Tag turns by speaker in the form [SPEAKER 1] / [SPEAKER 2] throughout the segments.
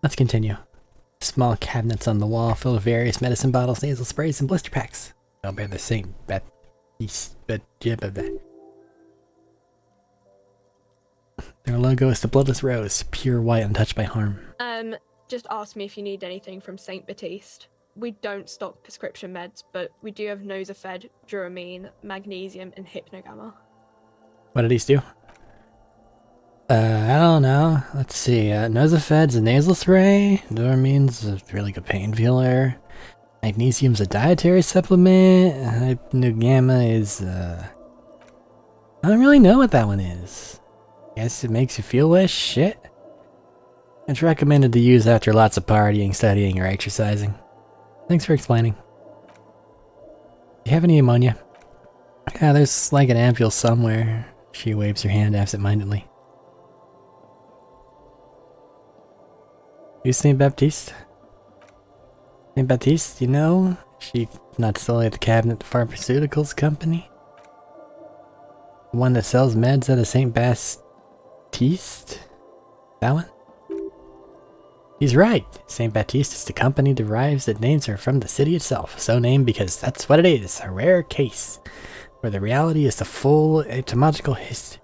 [SPEAKER 1] Let's continue. Small cabinets on the wall filled with various medicine bottles, nasal sprays, and blister packs. I'll bear the same Baptiste, but their logo is the bloodless rose, pure white, untouched by harm.
[SPEAKER 2] Just ask me if you need anything from St. Baptiste. We don't stock prescription meds, but we do have Nosafed, Duramine, Magnesium, and Hypnogamma.
[SPEAKER 1] What did these do? I don't know. Let's see. Nosafed's a nasal spray. Duramine's a really good painkiller. Magnesium's a dietary supplement. Hypnogamma is, I don't really know what that one is. Guess it makes you feel less shit. It's recommended to use after lots of partying, studying, or exercising. Thanks for explaining. Do you have any ammonia? Yeah, there's like an ampule somewhere. She waves her hand absent-mindedly. You St. Baptiste? St. Baptiste, you know? She not solely at the Cabinet Pharmaceuticals Company? The one that sells meds at a St. Baptiste? That one? He's right. St. Baptiste is the company derives its names are from the city itself, so named because that's what it is, a rare case, where the reality is the full etymological history.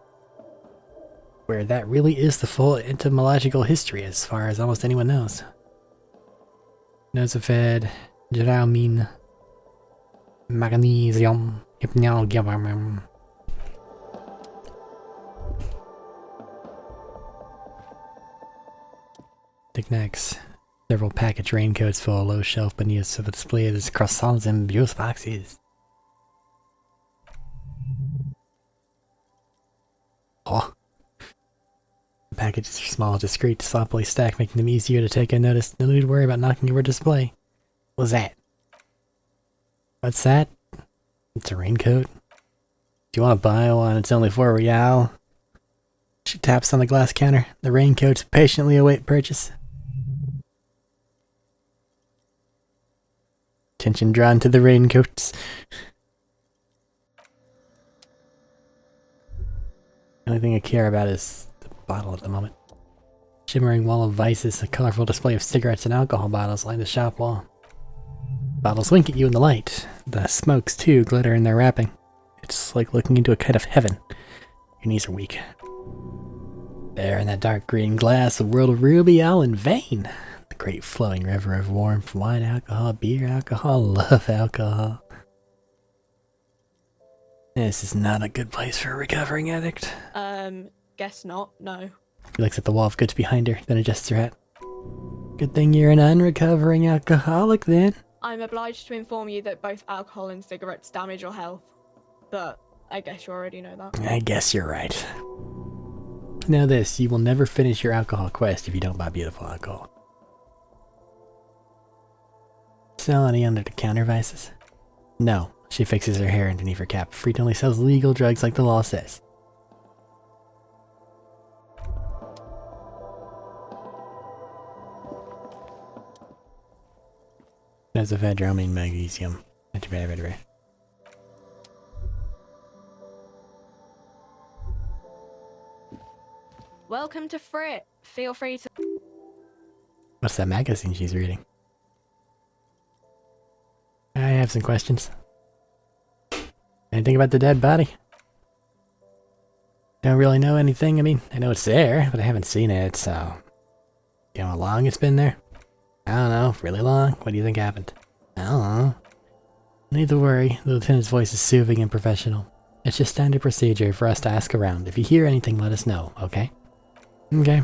[SPEAKER 1] Where that really is the full entomological history as far as almost anyone knows. Nosafed, Duramine, Magnesium, Hypnogamma. Knickknacks. Several package raincoats fill a low shelf beneath of a display of croissants and beautiful boxes. Oh. The packages are small, discreet, softly stacked, making them easier to take unnoticed. No need to worry about knocking over display. What's that? What's that? It's a raincoat. Do you want to buy one? It's only $4. She taps on the glass counter. The raincoats patiently await purchase. Attention drawn to the raincoats. The only thing I care about is the bottle at the moment. Shimmering wall of vices, a colorful display of cigarettes and alcohol bottles line the shop wall. Bottles wink at you in the light. The smokes, too, glitter in their wrapping. It's like looking into a kind of heaven. Your knees are weak. There in that dark green glass, a world of ruby, all in vain. The great flowing river of warmth, wine, alcohol, beer, alcohol, love, alcohol. This is not a good place for a recovering addict.
[SPEAKER 2] Guess not, no.
[SPEAKER 1] She looks at the wall of goods behind her, then adjusts her hat. Good thing you're an unrecovering alcoholic, then.
[SPEAKER 2] I'm obliged to inform you that both alcohol and cigarettes damage your health. But I guess you already know that.
[SPEAKER 1] I guess you're right. Know this, you will never finish your alcohol quest if you don't buy beautiful alcohol. Sell any under-the-counter vices? No. She fixes her hair underneath her cap. Freet only sells legal drugs like the law says. There's a Duramine, Magnesium.
[SPEAKER 2] Welcome to Frit. Feel free to...
[SPEAKER 1] What's that magazine she's reading? I have some questions. Anything about the dead body? Don't really know anything. I mean, I know it's there, but I haven't seen it, so... You know how long it's been there? I don't know. Really long? What do you think happened? I don't know. No need to worry. The lieutenant's voice is soothing and professional. It's just standard procedure for us to ask around. If you hear anything, let us know, okay? Okay.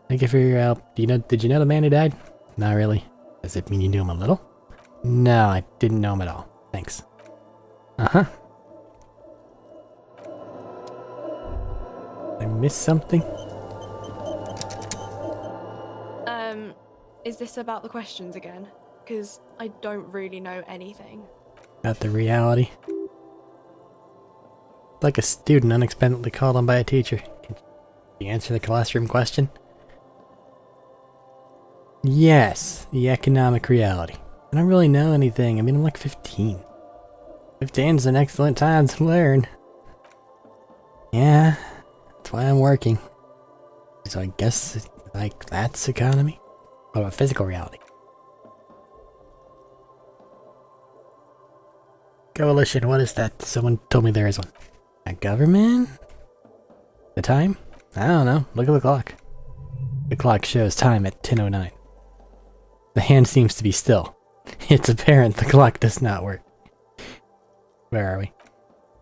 [SPEAKER 1] Thank you for your help. Did you know the man who died? Not really. Does it mean you knew him a little? No, I didn't know him at all. Thanks. Uh-huh. I missed something?
[SPEAKER 2] Is this about the questions again? Because I don't really know anything.
[SPEAKER 1] About the reality. Like a student unexpectedly called on by a teacher. Can you answer the classroom question? Yes, the economic reality. I don't really know anything. I mean, I'm like 15. 15's an excellent time to learn. Yeah, that's why I'm working. So I guess, like, that's economy? What about physical reality? Coalition, what is that? Someone told me there is one. A government? The time? I don't know. Look at the clock. The clock shows time at 10:09. The hand seems to be still. It's apparent the clock does not work. Where are we?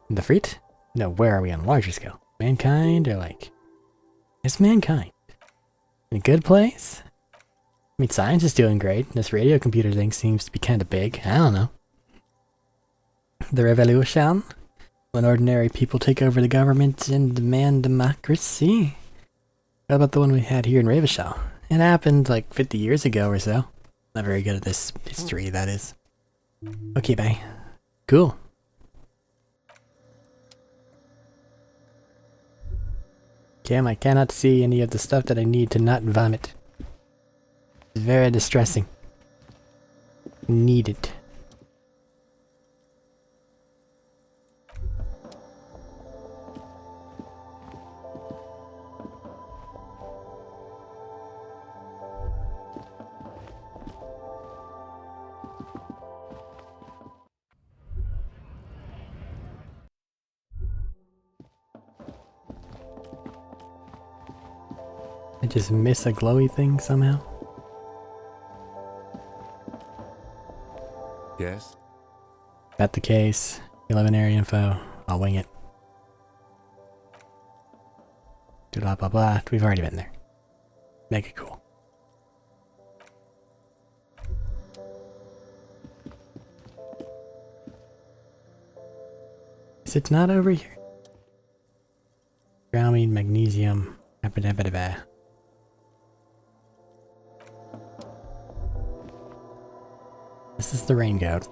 [SPEAKER 1] In the Fleet? No, where are we on a larger scale? Mankind or like... It's mankind. In a good place? I mean, science is doing great. This radio computer thing seems to be kind of big. I don't know. The revolution? When ordinary people take over the government and demand democracy? What about the one we had here in Ravishal? It happened like 50 years ago or so. Not very good at this history, that is. Okay, bye. Cool. Kim, I cannot see any of the stuff that I need to not vomit. It's very distressing. Need it. I just miss a glowy thing somehow.
[SPEAKER 3] Yes?
[SPEAKER 1] Got the case. 11 area info. I'll wing it. Blah blah blah. We've already been there. Make it cool. Is it not over here? Bromine, magnesium. This is the raincoat.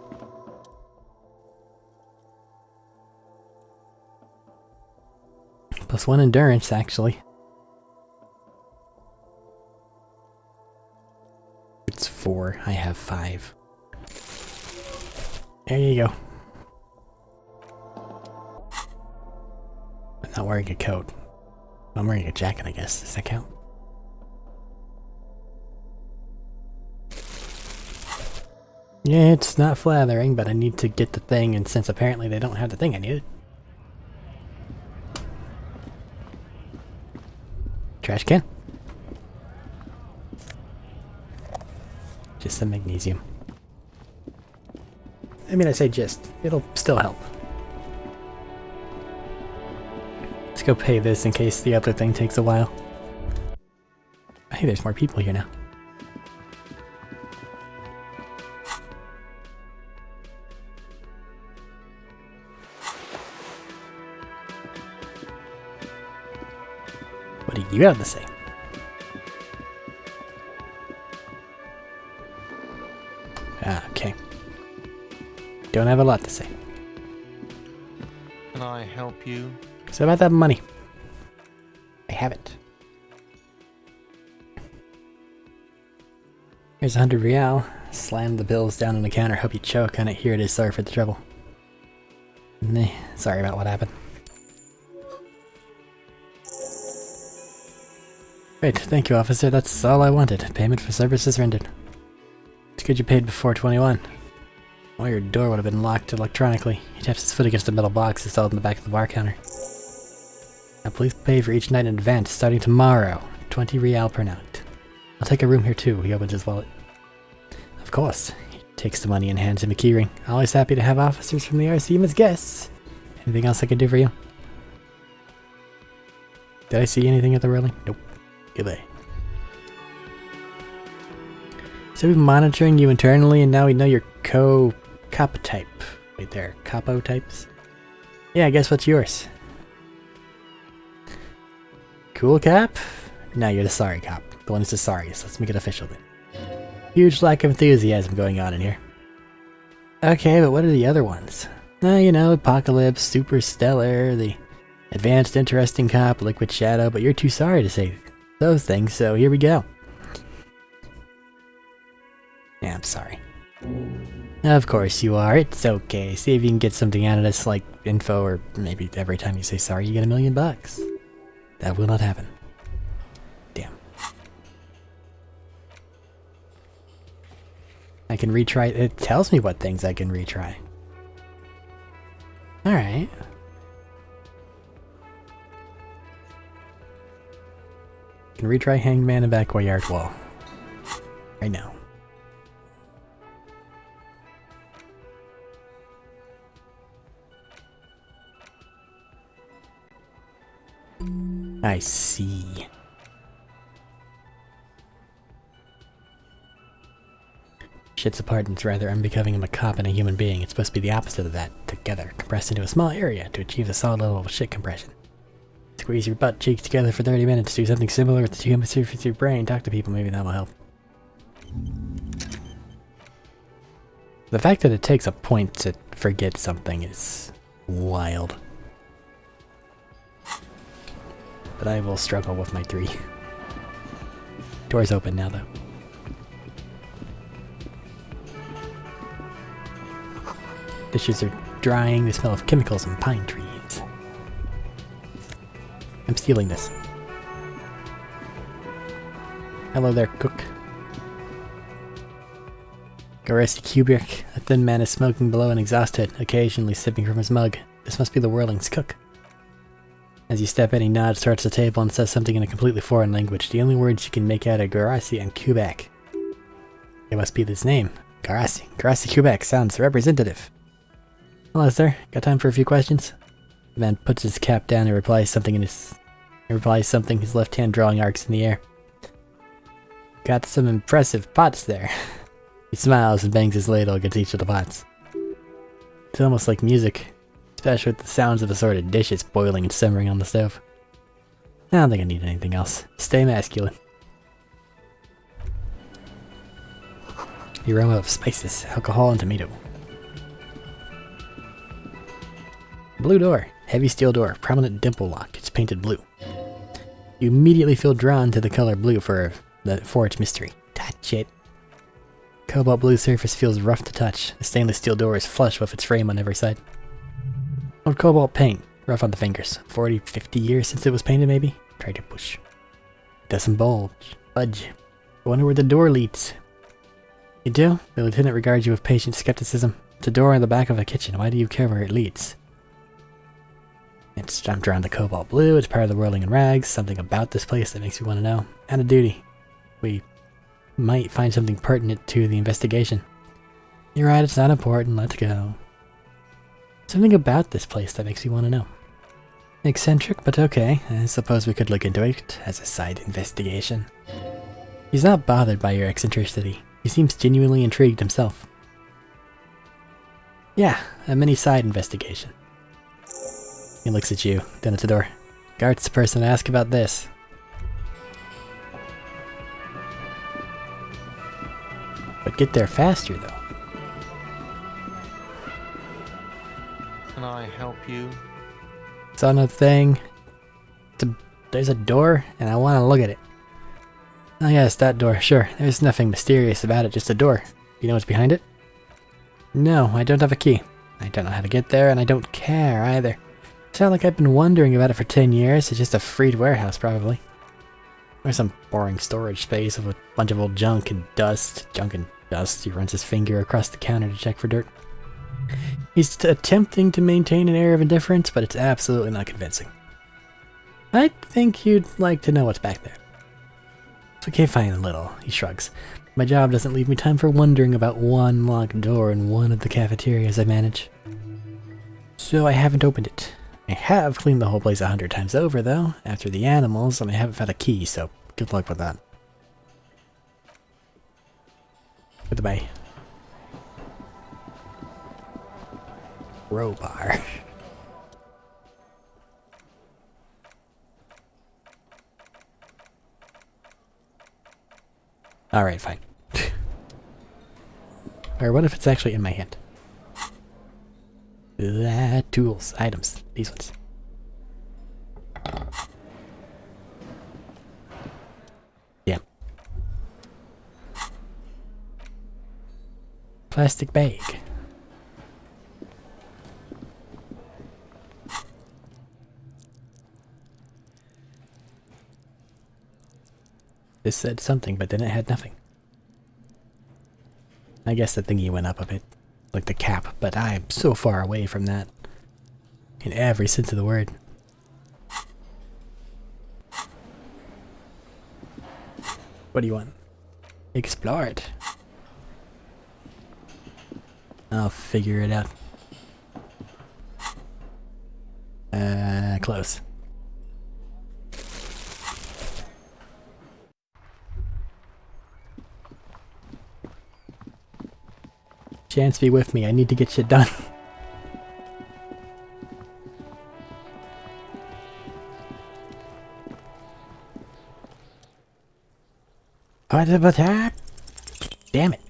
[SPEAKER 1] +1 endurance, actually. It's 4. I have 5. There you go. I'm not wearing a coat. I'm wearing a jacket, I guess. Does that count? Yeah, it's not flattering, but I need to get the thing, and since apparently they don't have the thing I needed. Trash can. Just some magnesium. I mean, I say just. It'll still help. Let's go pay this in case the other thing takes a while. Hey, there's more people here now. What do you have to say? Ah, okay. Don't have a lot to say.
[SPEAKER 3] Can I help you?
[SPEAKER 1] So about that money. I have it. Here's 100 real. Slam the bills down on the counter. Hope you choke on it. Here it is. Sorry for the trouble. Nah, sorry about what happened. Great, thank you, officer. That's all I wanted. Payment for services rendered. It's good you paid before 21. Or your door would have been locked electronically. He taps his foot against a metal box installed in the back of the bar counter. Now please pay for each night in advance, starting tomorrow. 20 real per night. I'll take a room here too. He opens his wallet. Of course. He takes the money and hands him a keyring. Always happy to have officers from the RCM as guests. Anything else I can do for you? Did I see anything at the railing? Nope. Goodbye. So we've been monitoring you internally, and now we know your cop type. Wait there, capo types? Yeah, guess what's yours? Cool cap? No, you're the sorry cop. The one who's the sorriest. Let's make it official then. Huge lack of enthusiasm going on in here. Okay, but what are the other ones? You know, Apocalypse, Super Stellar, the Advanced Interesting Cop, Liquid Shadow, but you're too sorry to say those things, so here we go. Yeah, I'm sorry. Of course you are. It's okay. See if you can get something out of this, like info, or maybe every time you say sorry you get $1 million. That will not happen. I can retry. It tells me what things I can retry. Alright. I can retry Hangman and Backyard Wall. Right now. I see. Shit's apart and it's rather unbecoming of a cop and a human being. It's supposed to be the opposite of that. Together, compressed into a small area to achieve a solid level of shit compression. Squeeze your butt cheeks together for 30 minutes. Do something similar with the two hemispheres of your brain. Talk to people, maybe that will help. The fact that it takes a point to forget something is wild. But I will struggle with my 3. Door's open now, though. Dishes are drying, the smell of chemicals and pine trees. I'm stealing this. Hello there, cook. Garasi Kubrick, a thin man is smoking below an exhaust hood, occasionally sipping from his mug. This must be the Whirling's cook. As you step in, he nods towards the table and says something in a completely foreign language. The only words you can make out are Garasi and Kubrick. It must be this name. Garasi. Garasi Kubrick sounds representative. Hello, sir. Got time for a few questions? The man puts his cap down and replies something, his left hand drawing arcs in the air. Got some impressive pots there. He smiles and bangs his ladle against each of the pots. It's almost like music, especially with the sounds of assorted dishes boiling and simmering on the stove. I don't think I need anything else. Stay masculine. The aroma of spices, alcohol, and tomato. Blue door. Heavy steel door. Prominent dimple lock. It's painted blue. You immediately feel drawn to the color blue for its mystery. Touch it. Cobalt blue surface feels rough to touch. The stainless steel door is flush with its frame on every side. Old cobalt paint. Rough on the fingers. 40, 50 years since it was painted maybe? Try to push. Doesn't bulge. Budge. I wonder where the door leads. You do? The lieutenant regards you with patient skepticism. It's a door in the back of a kitchen. Why do you care where it leads? I'm drawn to cobalt blue. It's part of the whirling in rags. Something about this place that makes you want to know. And a duty. We might find something pertinent to the investigation. You're right, it's not important. Let's go. Something about this place that makes you want to know. Eccentric, but okay. I suppose we could look into it as a side investigation. He's not bothered by your eccentricity. He seems genuinely intrigued himself. Yeah, a mini side investigation. He looks at you, then at the door. Guard's the person to ask about this. But get there faster, though.
[SPEAKER 3] Can I help you?
[SPEAKER 1] It's on a thing. There's a door, and I want to look at it. Oh yes, that door, sure. There's nothing mysterious about it, just a door. You know what's behind it? No, I don't have a key. I don't know how to get there, and I don't care either. It's not like I've been wondering about it for 10 years. It's just a freed warehouse, probably. Or some boring storage space with a bunch of old junk and dust. Junk and dust. He runs his finger across the counter to check for dirt. He's attempting to maintain an air of indifference, but it's absolutely not convincing. I think you'd like to know what's back there. It's okay, fine, a little. He shrugs. My job doesn't leave me time for wondering about one locked door in one of the cafeterias I manage. So I haven't opened it. I have cleaned the whole place 100 times over, though, after the animals, and I haven't found a key, so good luck with that. Goodbye. Crowbar. Alright, fine. Or what if it's actually in my hand? Tools, items, these ones. Yeah. Plastic bag. This said something, but then it had nothing. I guess the thingy went up a bit, like the cap, but I'm so far away from that. In every sense of the word. What do you want? Explore it. I'll figure it out. Close. Chance be with me, I need to get shit done. What about that? Damn it.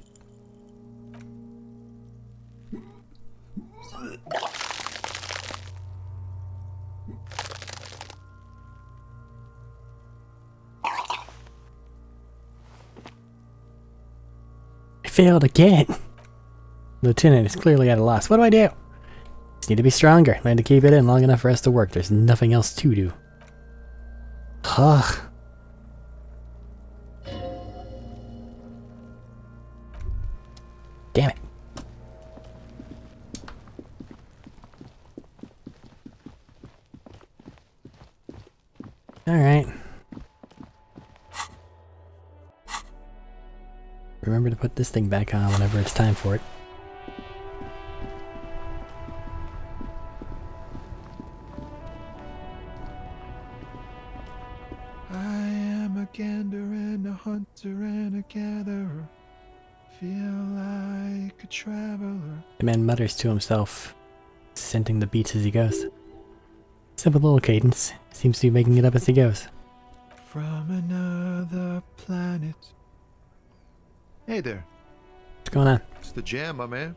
[SPEAKER 1] I failed again. Lieutenant is clearly at a loss. What do? Just need to be stronger. Learn to keep it in long enough for us to work. There's nothing else to do. Ugh. Damn it. Alright. Remember to put this thing back on whenever it's time for it.
[SPEAKER 4] I am a gander and a hunter and a gatherer. Feel like a traveler.
[SPEAKER 1] The man mutters to himself, scenting the beats as he goes. Simple little cadence. Seems to be making it up as he goes.
[SPEAKER 4] From another planet. Hey there.
[SPEAKER 1] What's going on?
[SPEAKER 4] It's the jam, my man.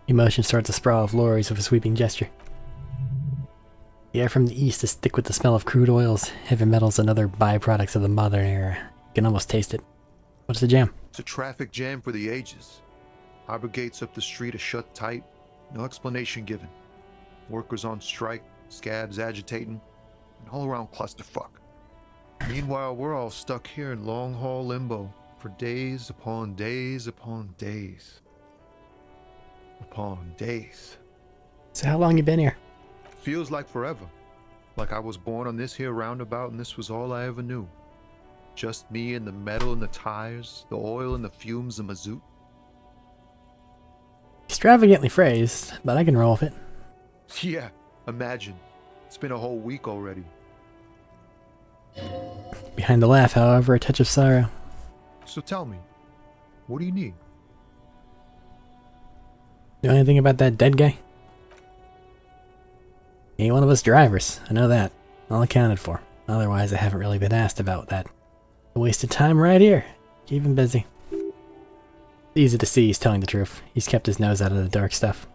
[SPEAKER 1] He motions towards a sprawl of lorries with a sweeping gesture. The air from the east is thick with the smell of crude oils, heavy metals, and other byproducts of the modern era. You can almost taste it. What's the jam?
[SPEAKER 4] It's a traffic jam for the ages. Harbor gates up the street are shut tight. No explanation given. Workers on strike, scabs agitating, an all-around clusterfuck. Meanwhile, we're all stuck here in long-haul limbo for days upon days upon days. Upon days.
[SPEAKER 1] So how long you been here?
[SPEAKER 4] Feels like forever. Like I was born on this here roundabout and this was all I ever knew. Just me and the metal and the tires, the oil and the fumes of mazout.
[SPEAKER 1] Extravagantly phrased, but I can roll with it.
[SPEAKER 4] Yeah, imagine. It's been a whole week already.
[SPEAKER 1] Behind the laugh, however, a touch of sorrow.
[SPEAKER 4] So tell me, what do you need?
[SPEAKER 1] Know anything about that dead guy? He ain't one of us drivers, I know that. All accounted for. Otherwise, I haven't really been asked about that. A waste of time right here. Keep him busy. Easy to see he's telling the truth. He's kept his nose out of the dark stuff.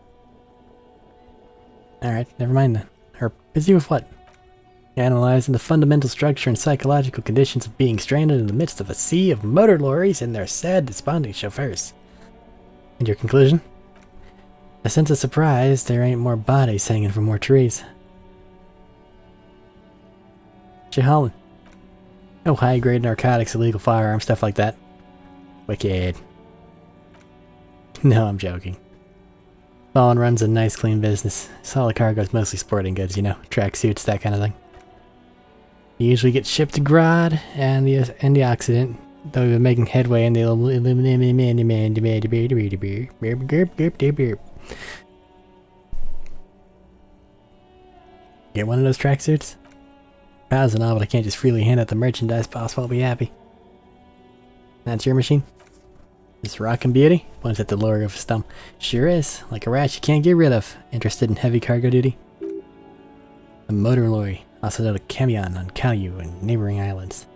[SPEAKER 1] Alright, never mind then. Or busy with what? Analyzing the fundamental structure and psychological conditions of being stranded in the midst of a sea of motor lorries and their sad, desponding chauffeurs. And your conclusion? A sense of surprise there ain't more bodies hanging from more trees. Holland. No high-grade narcotics, illegal firearms, stuff like that. Wicked. No, I'm joking. Ballin runs a nice, clean business. Solid cargo's mostly sporting goods, you know, tracksuits, that kind of thing. He usually gets shipped to Grodd and the Occident, though we've been making headway in the Get one of those tracksuits? $1,000 and all, but I can't just freely hand out the merchandise. Boss won't be happy. That's your machine? This rockin' beauty? Points at the lower of his thumb. Sure is. Like a rat you can't get rid of. Interested in heavy cargo duty? A motor lorry. Also known as a camion on Caillou and neighboring islands.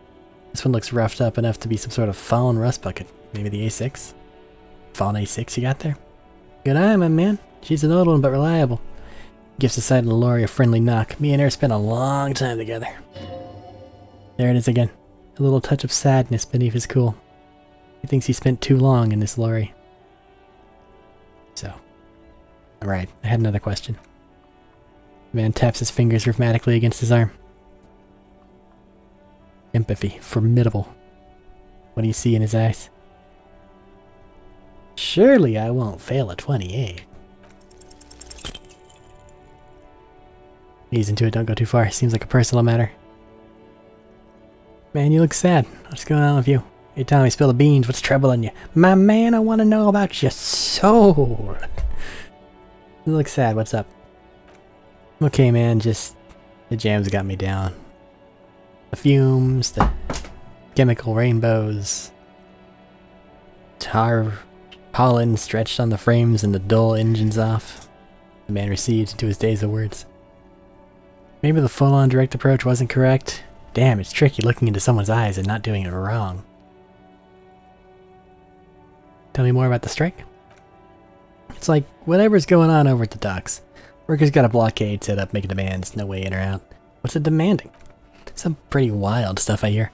[SPEAKER 1] This one looks roughed up enough to be some sort of fallen rust bucket. Maybe the A6? Fallen A6 you got there? Good eye, my man. She's an old one, but reliable. Gives the side of the lorry a friendly knock. Me and her spent a long time together. There it is again. A little touch of sadness beneath his cool. He thinks he spent too long in this lorry. So. Alright, I had another question. The man taps his fingers rhythmically against his arm. Empathy. Formidable. What do you see in his eyes? Surely I won't fail a 28. Ease into it, don't go too far. Seems like a personal matter. Man, you look sad. What's going on with you? Hey Tommy, spill the beans. What's troubling you? My man, I want to know about your soul. You look sad. What's up? Okay, man, just the jams got me down. The fumes, the chemical rainbows, tar pollen stretched on the frames and the dull engines off. The man recedes into his days of words. Maybe the full-on direct approach wasn't correct. Damn, it's tricky looking into someone's eyes and not doing it wrong. Tell me more about the strike? It's like whatever's going on over at the docks. Workers got a blockade set up making demands, no way in or out. What's it demanding? Some pretty wild stuff I hear.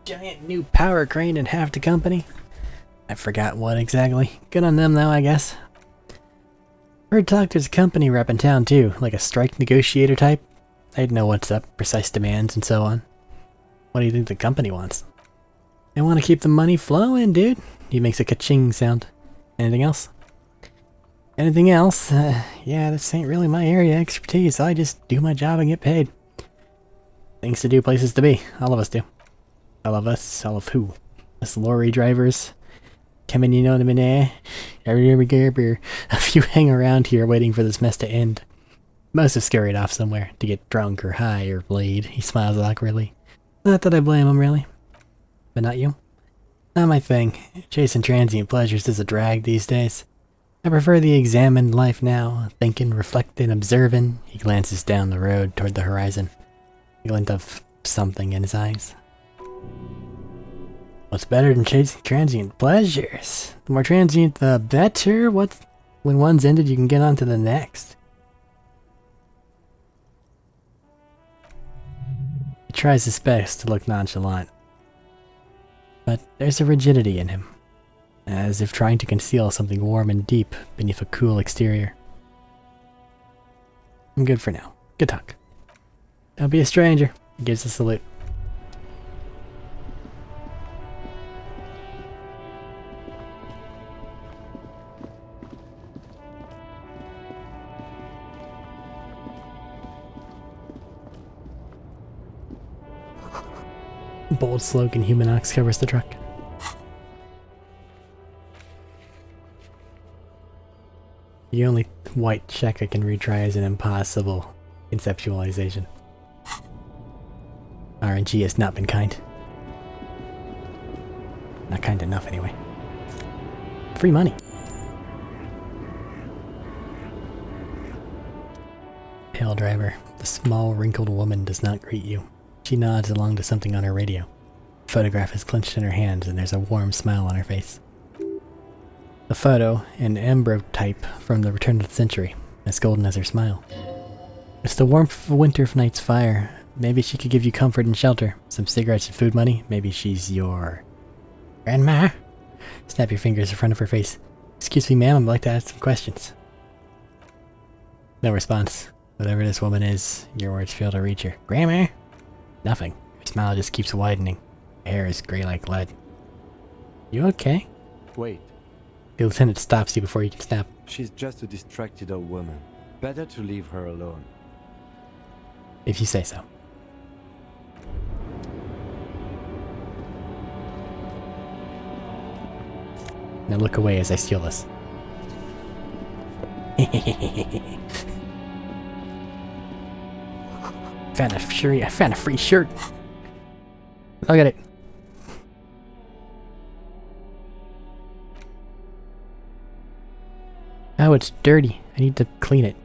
[SPEAKER 1] Giant new power crane in half the company? I forgot what exactly. Good on them though, I guess. Heard talk there's a company rep in town too, like a strike negotiator type. They'd know what's up, precise demands and so on. What do you think the company wants? They want to keep the money flowing, dude. He makes a ka-ching sound. Anything else? Anything else? Yeah, this ain't really my area of expertise. I just do my job and get paid. Things to do, places to be. All of us do. All of us? All of who? Us lorry drivers? Coming, you know, a few hang around here waiting for this mess to end. Most have scurried off somewhere to get drunk or high or bleed. He smiles awkwardly. Not that I blame him, really. But not you? Not my thing. Chasing transient pleasures is a drag these days. I prefer the examined life now, thinking, reflecting, observing. He glances down the road toward the horizon. A glint of something in his eyes. What's better than chasing transient pleasures? The more transient, the better. When one's ended, you can get on to the next. He tries his best to look nonchalant. But there's a rigidity in him, as if trying to conceal something warm and deep beneath a cool exterior. I'm good for now. Good talk. Don't be a stranger. He gives a salute. Bold slogan human ox covers the truck. The only white check I can retry is an impossible conceptualization. RNG has not been kind. Not kind enough, anyway. Free money. Pale driver. The small, wrinkled woman does not greet you. She nods along to something on her radio. The photograph is clenched in her hands and there's a warm smile on her face. The photo, an ambrotype from the Return of the Century, as golden as her smile. It's the warmth of a winter night's fire. Maybe she could give you comfort and shelter. Some cigarettes and food money. Maybe she's your... Grandma? Snap your fingers in front of her face. Excuse me, ma'am, I'd like to ask some questions. No response. Whatever this woman is, your words fail to reach her. Grandma? Nothing. Her smile just keeps widening. Her hair is gray like lead. You okay?
[SPEAKER 5] Wait.
[SPEAKER 1] The lieutenant stops you before you can snap.
[SPEAKER 5] She's just a distracted old woman. Better to leave her alone.
[SPEAKER 1] If you say so. Now look away as I steal this. I found a free shirt. Look at it. Oh, it's dirty. I need to clean it.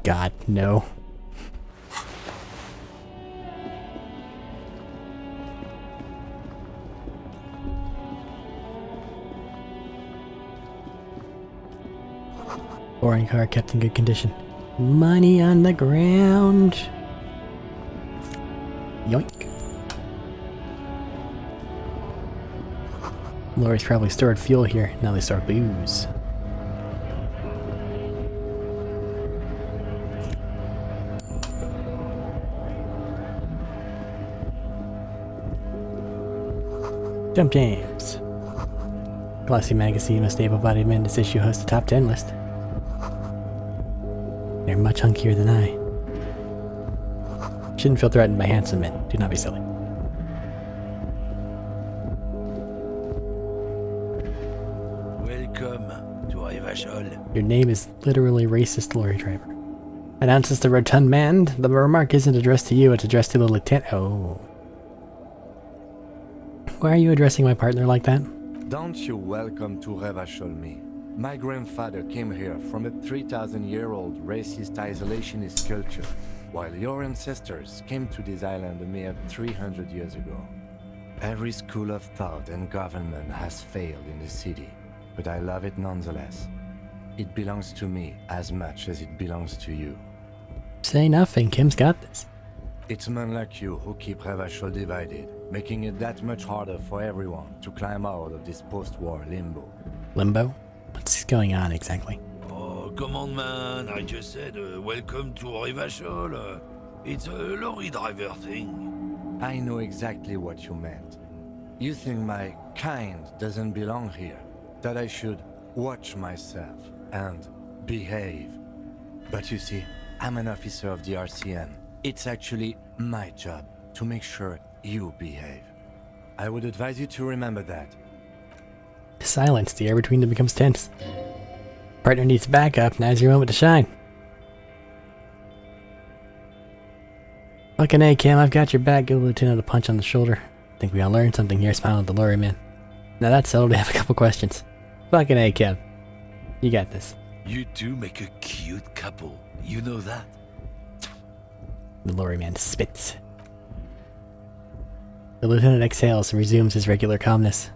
[SPEAKER 1] God, no. Boring car kept in good condition. Money on the ground. Yoink. Lorries probably stored fuel here. Now they store booze. Jump James. Glossy magazine with able-bodied men. This issue hosts a top 10 list. They're much hunkier than I. Shouldn't feel threatened by handsome men. Do not be silly.
[SPEAKER 6] Welcome to Rivachol.
[SPEAKER 1] Your name is literally racist lorry driver. Announces the rotund man. The remark isn't addressed to you, it's addressed to the lieutenant. Oh. Why are you addressing my partner like that?
[SPEAKER 5] Don't you welcome to Rivachol me. My grandfather came here from a 3,000-year-old racist isolationist culture, while your ancestors came to this island a mere 300 years ago. Every school of thought and government has failed in the city, but I love it nonetheless. It belongs to me as much as it belongs to you.
[SPEAKER 1] Say nothing, Kim's got this.
[SPEAKER 5] It's men like you who keep Rivachol divided, making it that much harder for everyone to climb out of this post-war limbo.
[SPEAKER 1] Limbo? What's going on exactly?
[SPEAKER 6] Oh, come on, man. I just said welcome to Rivachol. It's a lorry driver thing.
[SPEAKER 5] I know exactly what you meant. You think my kind doesn't belong here, that I should watch myself and behave. But you see, I'm an officer of the RCM. It's actually my job to make sure you behave. I would advise you to remember that.
[SPEAKER 1] Silence. The air between them becomes tense. Partner needs backup. Now's your moment to shine. Fucking A, Kim. I've got your back. Give the lieutenant a punch on the shoulder. Think we all learned something here. Smile at the lorry man. Now that's settled. We have a couple questions. Fucking A, Kim. You got this.
[SPEAKER 6] You two make a cute couple. You know that?
[SPEAKER 1] The lorry man spits. The lieutenant exhales and resumes his regular calmness.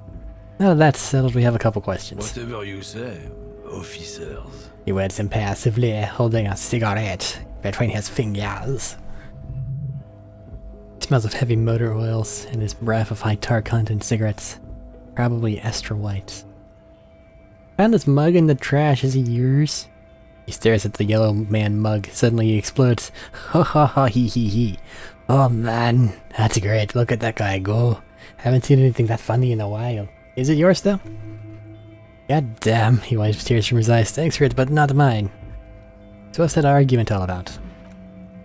[SPEAKER 1] Now that that's settled, we have a couple questions.
[SPEAKER 6] Whatever you say, officers.
[SPEAKER 1] He waits impassively, holding a cigarette between his fingers. It smells of heavy motor oils and his breath of high tar content cigarettes. Probably ester whites. Found this mug in the trash. Is it yours? He stares at the yellow man mug. Suddenly he explodes. Ha ha ha hee hee hee. Oh man, that's great. Look at that guy go. Haven't seen anything that funny in a while. Is it yours though? God damn, he wipes tears from his eyes. Thanks for it, but not mine. So what's that argument all about?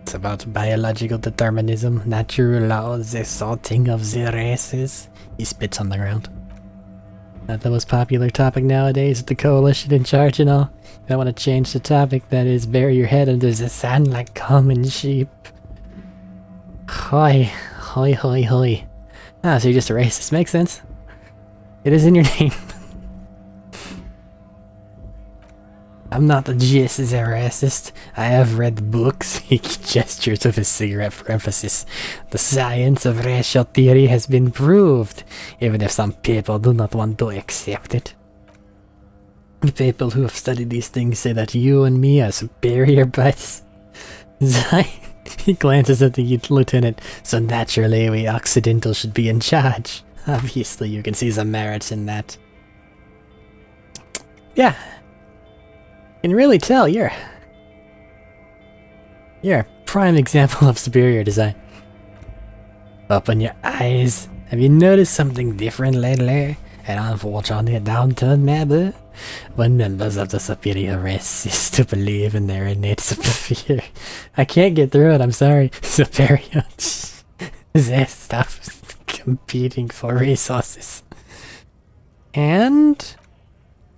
[SPEAKER 1] It's about biological determinism, natural laws, the sorting of the races. He spits on the ground. Not the most popular topic nowadays with the coalition in charge and all. I want to change the topic, that is, bury your head under the sand like common sheep. Hoi, hoi, hoi, hoi. Ah, so you're just a racist. Makes sense. It is in your name. I'm not just a racist. I have read books. He gestures with his cigarette for emphasis. The science of racial theory has been proved, even if some people do not want to accept it. The people who have studied these things say that you and me are superior, but... He glances at the lieutenant. So naturally, we Occidentals should be in charge. Obviously, you can see some merits in that. Yeah. Can really tell you're a prime example of superior design. Open your eyes. Have you noticed something different lately? An unfortunate downturn, maybe? When members of the superior race cease to believe in their innate superior. I can't get through it, I'm sorry. Superior. They stop competing for resources. And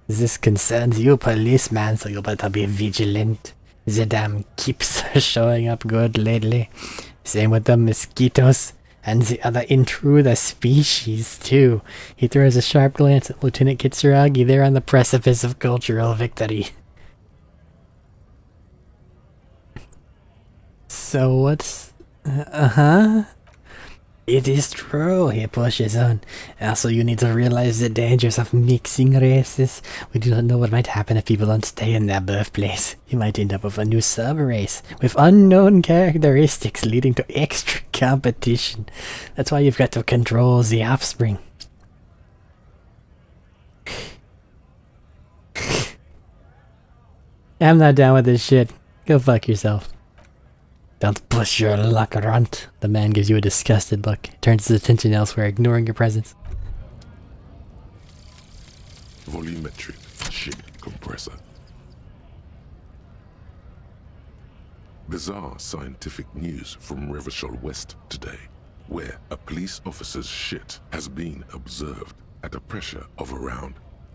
[SPEAKER 1] this concerns you, policeman, so you better be vigilant. The damn keeps showing up good lately. Same with the mosquitoes. And the other intruder species, too. He throws a sharp glance at Lieutenant Kitsuragi there on the precipice of cultural victory. So what's... Uh-huh? It is true, he pushes on. Also, you need to realize the dangers of mixing races. We do not know what might happen if people don't stay in their birthplace. You might end up with a new sub-race, with unknown characteristics leading to extra competition. That's why you've got to control the offspring. I'm not down with this shit. Go fuck yourself. Don't push your luck, runt. The man gives you a disgusted look. Turns his attention elsewhere, ignoring your presence.
[SPEAKER 7] volumetric ship compressor. Bizarre scientific news from Revachol West today, where a police officer's shit has been observed at a pressure of around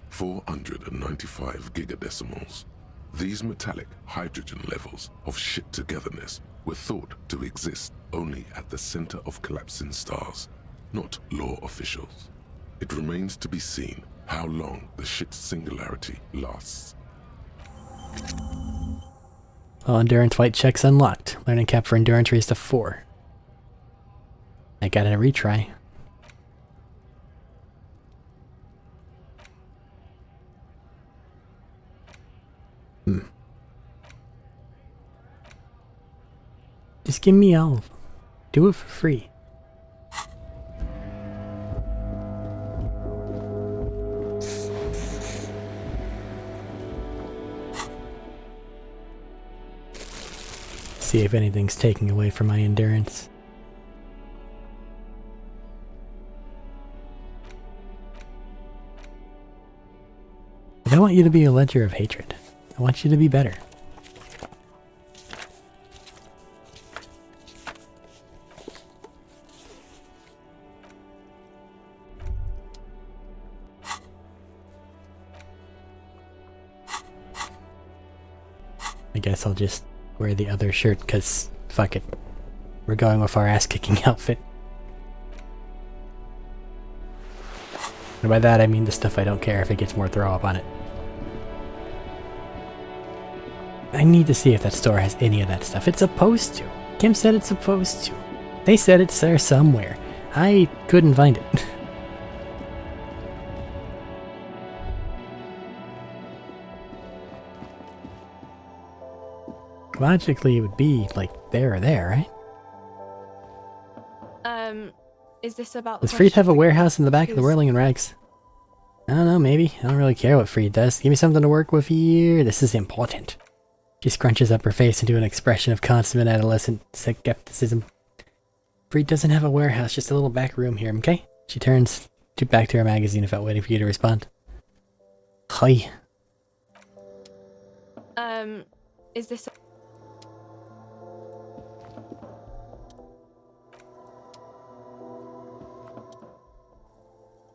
[SPEAKER 7] 495 gigadecimals. These metallic hydrogen levels of shit togetherness were thought to exist only at the center of collapsing stars, not law officials. It remains to be seen how long the shit singularity lasts.
[SPEAKER 1] Oh, endurance white checks unlocked. Learning cap for endurance raised to 4. I got a retry. Just give me all of them. Do it for free. See if anything's taking away from my endurance. I don't want you to be a ledger of hatred. I want you to be better. I guess I'll just wear the other shirt, cause fuck it. We're going with our ass-kicking outfit. And by that I mean the stuff I don't care if it gets more throw up on it. I need to see if that store has any of that stuff. It's supposed to. Kim said it's supposed to. They said it's there somewhere. I couldn't find it. Logically, it would be, like, there or there, right?
[SPEAKER 2] Is this about...
[SPEAKER 1] Does Freed have a warehouse in the back of the Whirling and Rags? I don't know, maybe. I don't really care what Freed does. Give me something to work with here. This is important. She scrunches up her face into an expression of consummate adolescent skepticism. Freed doesn't have a warehouse, just a little back room here, okay? She turns back to her magazine without waiting for you to respond. Hi.
[SPEAKER 2] Is this...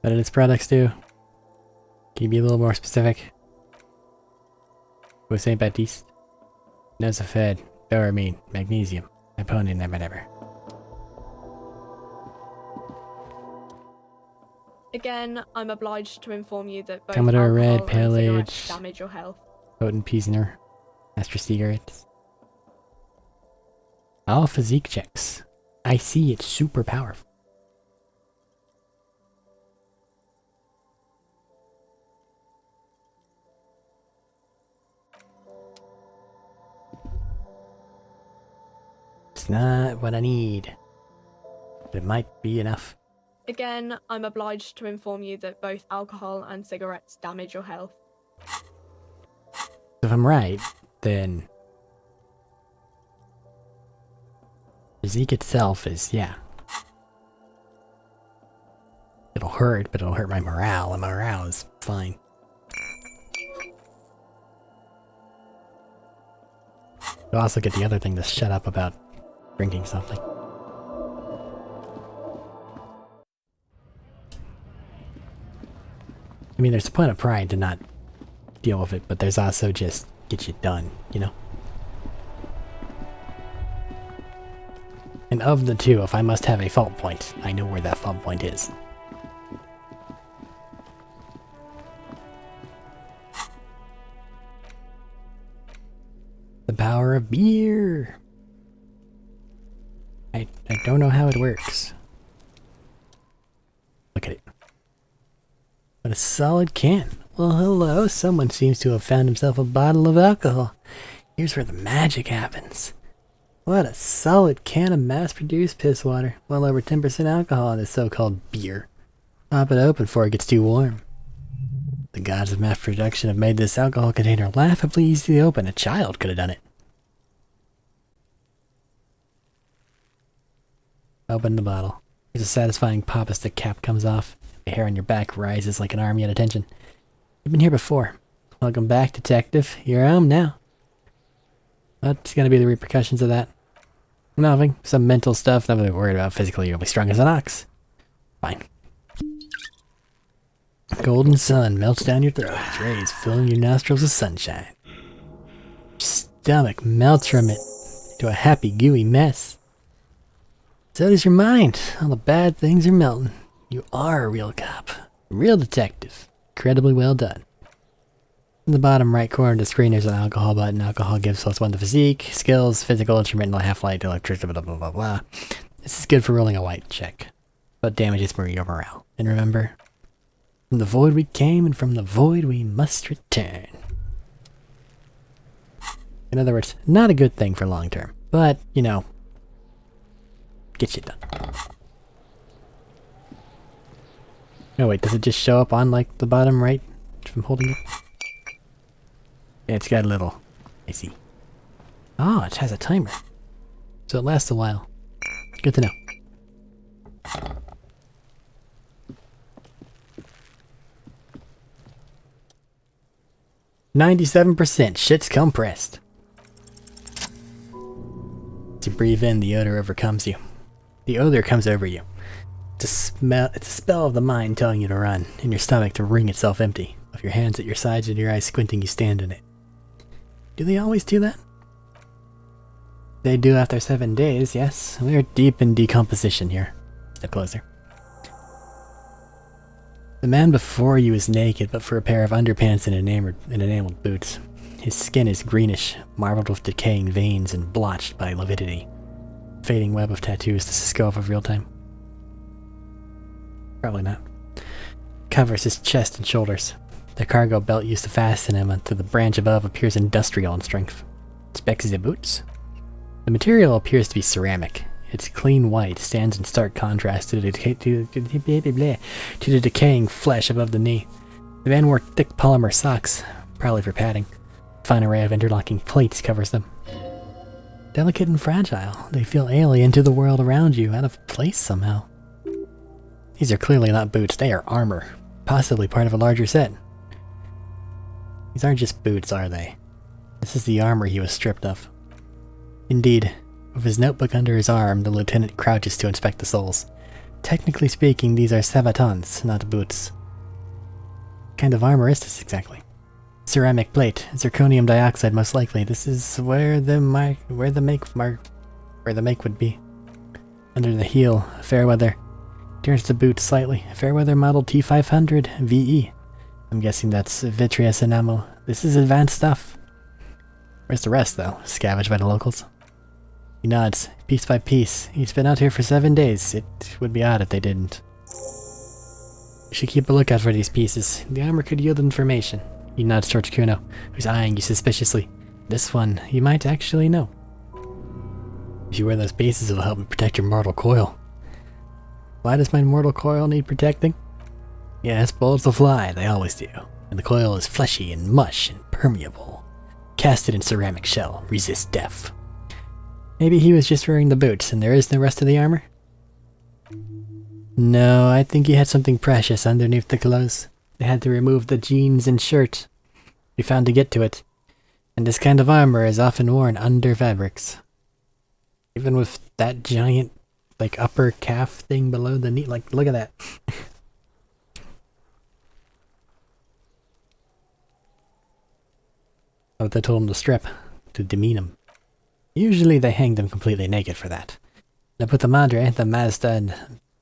[SPEAKER 1] What did its products do? Can you be a little more specific? With St. Baptiste? Nosafed, Doramine, Magnesium, Hyponium, whatever.
[SPEAKER 2] Again, I'm obliged to inform you that both
[SPEAKER 1] Commodore Red,
[SPEAKER 2] alcohol
[SPEAKER 1] Pale
[SPEAKER 2] and cigarettes
[SPEAKER 1] Age,
[SPEAKER 2] damage your health.
[SPEAKER 1] Potent Pilsner, Astra Cigarettes. All physique checks. I see, it's super powerful. It's not what I need, but it might be enough.
[SPEAKER 2] Again, I'm obliged to inform you that both alcohol and cigarettes damage your health.
[SPEAKER 1] If I'm right, then physique itself is, yeah. It'll hurt, but it'll hurt my morale, and my morale is fine. You'll also get the other thing to shut up about drinking something. I mean, there's a point of pride to not deal with it, but there's also just get you done, you know? And of the two, if I must have a fault point, I know where that fault point is. The power of beer! I don't know how it works. Look at it. What a solid can. Well, hello, someone seems to have found himself a bottle of alcohol. Here's where the magic happens. What a solid can of mass-produced piss water. Well over 10% alcohol in this so-called beer. Pop it open before it gets too warm. The gods of mass production have made this alcohol container laughably easy to open. A child could have done it. Open the bottle. There's a satisfying pop as the cap comes off. The hair on your back rises like an army at attention. You've been here before. Welcome back, detective. You're home now. What's gonna be the repercussions of that? Nothing. Some mental stuff, nothing to be worried about. Physically, you'll be strong as an ox. Fine. Golden sun melts down your throat. Its rays filling your nostrils with sunshine. Your stomach melts from it into a happy, gooey mess. So does your mind. All the bad things are melting. You are a real cop. A real detective. Incredibly well done. In the bottom right corner of the screen there's an alcohol button. Alcohol gives +1 to physique, skills, physical, instrumental, half-light, electricity, blah blah blah blah. This is good for rolling a white check, but damages your morale. And remember, from the void we came and from the void we must return. In other words, not a good thing for long term, but, you know, get shit done. Oh wait, does it just show up on like the bottom right from holding it? Yeah, it's got a little. I see. Oh, it has a timer. So it lasts a while. Good to know. %, shit's compressed. As you breathe in, the odor overcomes you. The odor comes over you. It's a spell of the mind telling you to run, and your stomach to wring itself empty. With your hands at your sides and your eyes squinting, you stand in it. Do they always do that? They do after 7 days, yes. We are deep in decomposition here. Step closer. The man before you is naked, but for a pair of underpants and enameled boots. His skin is greenish, marbled with decaying veins and blotched by lividity. Fading web of tattoos. Does this go off of real time? Probably not. Covers his chest and shoulders. The cargo belt used to fasten him onto the branch above appears industrial in strength. Specs the boots. The material appears to be ceramic. Its clean white stands in stark contrast to the decaying flesh above the knee. The man wore thick polymer socks, probably for padding. A fine array of interlocking plates covers them. Delicate and fragile, they feel alien to the world around you, out of place somehow. These are clearly not boots, they are armor, possibly part of a larger set. These aren't just boots, are they? This is the armor he was stripped of. Indeed, with his notebook under his arm, the lieutenant crouches to inspect the soles. Technically speaking, these are sabatons, not boots. What kind of armor is this exactly? Ceramic plate, zirconium dioxide most likely. This is where the make would be. Under the heel, Fairweather. Turns the boot slightly. Fairweather model T500 VE. I'm guessing that's vitreous enamel. This is advanced stuff. Where's the rest, though? Scavenged by the locals? He nods, piece by piece. He's been out here for 7 days. It would be odd if they didn't. We should keep a lookout for these pieces. The armor could yield information. He nods towards Kuno, who's eyeing you suspiciously. This one, you might actually know. If you wear those pieces, it'll help me protect your mortal coil. Why does my mortal coil need protecting? Yes, bullets will fly, they always do. And the coil is fleshy and mush and permeable. Cast it in ceramic shell, resist death. Maybe he was just wearing the boots and there is no rest of the armor? No, I think he had something precious underneath the clothes. They had to remove the jeans and shirt. We found to get to it. And this kind of armor is often worn under fabrics. Even with that giant, like, upper calf thing below the knee. Like, look at that. Oh, they told him to strip, to demean him. Usually they hang them completely naked for that. La Puta Madre, the Mazda, and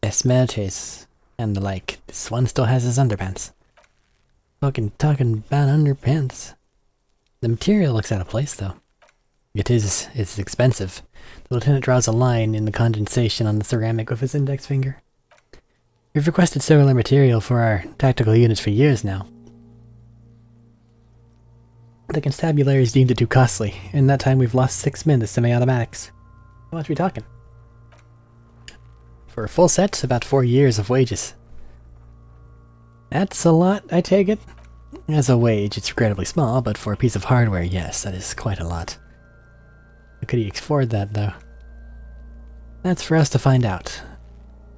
[SPEAKER 1] Esmertes, and the like. This one still has his underpants. Fucking talking about underpants. The material looks out of place, though. It's expensive. The lieutenant draws a line in the condensation on the ceramic with his index finger. We've requested similar material for our tactical units for years now. The constabularies deemed it too costly. In that time we've lost 6 men to semi-automatics. How much are we talking? For a full set, about 4 years of wages. That's a lot, I take it? As a wage, it's regrettably small, but for a piece of hardware, yes, that is quite a lot. How could he afford that, though? That's for us to find out.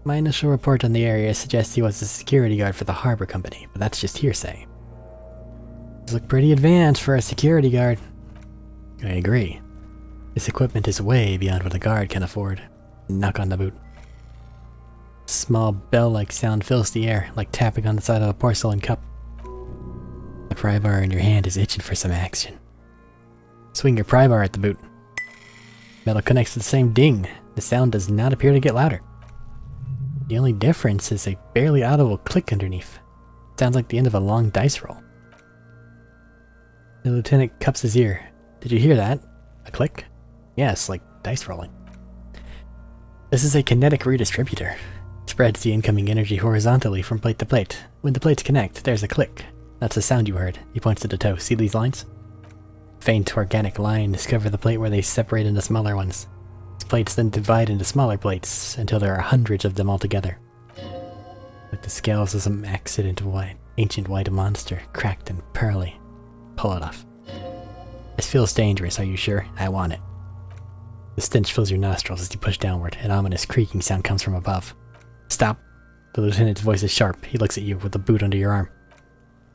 [SPEAKER 1] My initial report on the area suggests he was a security guard for the harbor company, but that's just hearsay. These look pretty advanced for a security guard. I agree. This equipment is way beyond what a guard can afford. Knock on the boot. Small bell-like sound fills the air, like tapping on the side of a porcelain cup. The pry bar in your hand is itching for some action. Swing your pry bar at the boot. Metal connects to the same ding. The sound does not appear to get louder. The only difference is a barely audible click underneath. It sounds like the end of a long dice roll. The lieutenant cups his ear. Did you hear that? A click? Yes, like dice rolling. This is a kinetic redistributor. It spreads the incoming energy horizontally from plate to plate. When the plates connect, there's a click. That's the sound you heard. He points to the toe. See these lines? Faint organic lines cover the plate where they separate into smaller ones. These plates then divide into smaller plates until there are hundreds of them altogether. Like the scales of some ancient white monster, cracked and pearly. Pull it off. This feels dangerous, are you sure? I want it. The stench fills your nostrils as you push downward. An ominous creaking sound comes from above. Stop. The lieutenant's voice is sharp. He looks at you with the boot under your arm.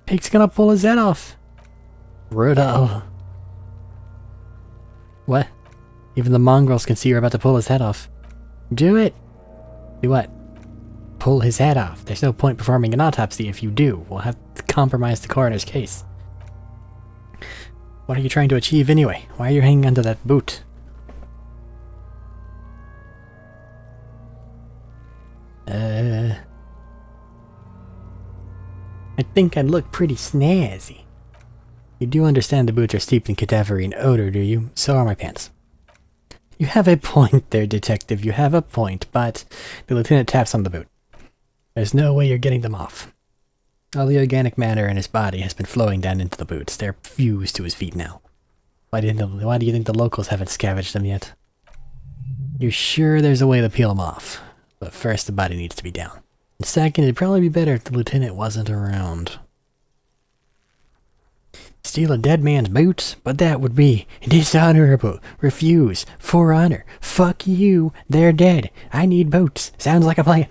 [SPEAKER 1] Pig's gonna pull his head off. Brutal. What? Even the mongrels can see you're about to pull his head off. Do it! Do what? Pull his head off. There's no point performing an autopsy if you do. We'll have to compromise the coroner's case. What are you trying to achieve anyway? Why are you hanging onto that boot? I think I'd look pretty snazzy. You do understand the boots are steeped in cadaverine odor, do you? So are my pants. You have a point there, detective. You have a point, but the lieutenant taps on the boot. There's no way you're getting them off. All the organic matter in his body has been flowing down into the boots. They're fused to his feet now. Why do you think the locals haven't scavenged them yet? You're sure there's a way to peel them off, but first the body needs to be down. And second, it'd probably be better if the lieutenant wasn't around. Steal a dead man's boots? But that would be dishonorable. Refuse. For honor. Fuck you. They're dead. I need boots. Sounds like a plan.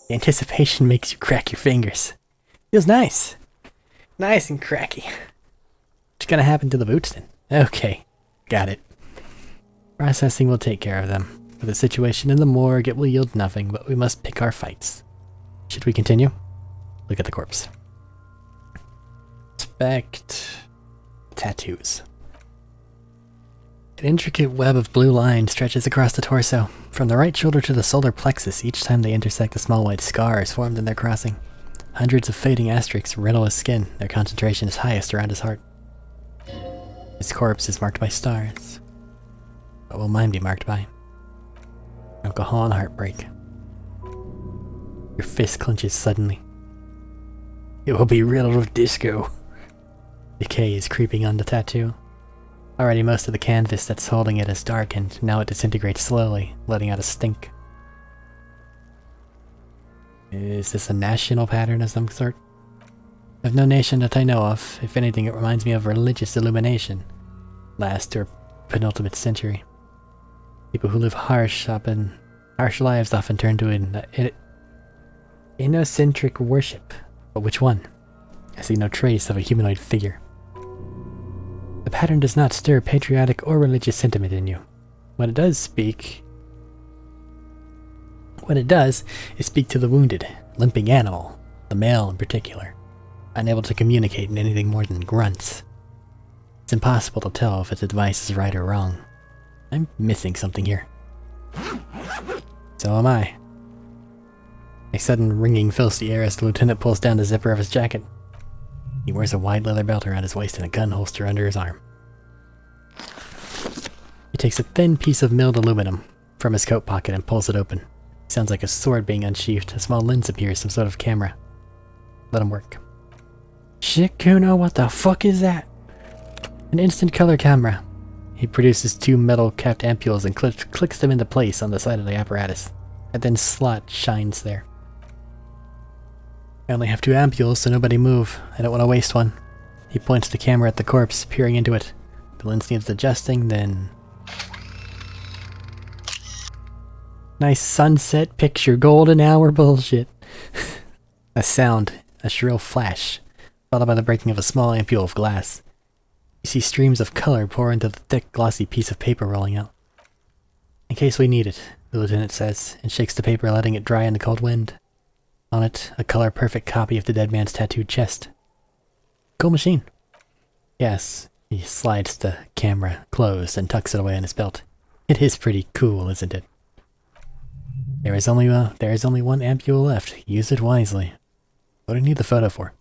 [SPEAKER 1] The anticipation makes you crack your fingers. Feels nice. Nice and cracky. What's gonna happen to the boots then? Okay. Got it. Processing will take care of them. For the situation in the morgue, it will yield nothing, but we must pick our fights. Should we continue? Look at the corpse. Inspect tattoos. An intricate web of blue lines stretches across the torso, from the right shoulder to the solar plexus. Each time they intersect, a small white scar is formed in their crossing. Hundreds of fading asterisks riddle his skin. Their concentration is highest around his heart. His corpse is marked by stars. What will mine be marked by? Alcohol and heartbreak. Your fist clenches suddenly. It will be riddled with disco. Decay is creeping on the tattoo. Already most of the canvas that's holding it is darkened. Now it disintegrates slowly, letting out a stink. Is this a national pattern of some sort? Of no nation that I know of. If anything, it reminds me of religious illumination. Last or penultimate century. People who live harsh lives often turn to an inocentric worship. But which one? I see no trace of a humanoid figure. The pattern does not stir patriotic or religious sentiment in you. What it does is speak to the wounded, limping animal, the male in particular, unable to communicate in anything more than grunts. It's impossible to tell if its advice is right or wrong. I'm missing something here. So am I. A sudden ringing fills the air as the lieutenant pulls down the zipper of his jacket. He wears a wide leather belt around his waist and a gun holster under his arm. He takes a thin piece of milled aluminum from his coat pocket and pulls it open. It sounds like a sword being unsheathed. A small lens appears, some sort of camera. Let him work. Shit, Kuno, what the fuck is that? An instant color camera. He produces two metal-capped ampules and clicks them into place on the side of the apparatus. A thin slot shines there. I only have two ampules, so nobody move. I don't want to waste one. He points the camera at the corpse, peering into it. The lens needs adjusting, then... Nice sunset picture, golden hour bullshit. A sound, a shrill flash. followed by the breaking of a small ampule of glass. You see streams of color pour into the thick, glossy piece of paper rolling out. In case we need it, the lieutenant says, and shakes the paper, letting it dry in the cold wind. On it, a color-perfect copy of the dead man's tattooed chest. Cool machine. Yes, he slides the camera closed and tucks it away in his belt. It is pretty cool, isn't it? There is only one ampule left. Use it wisely. What do you need the photo for?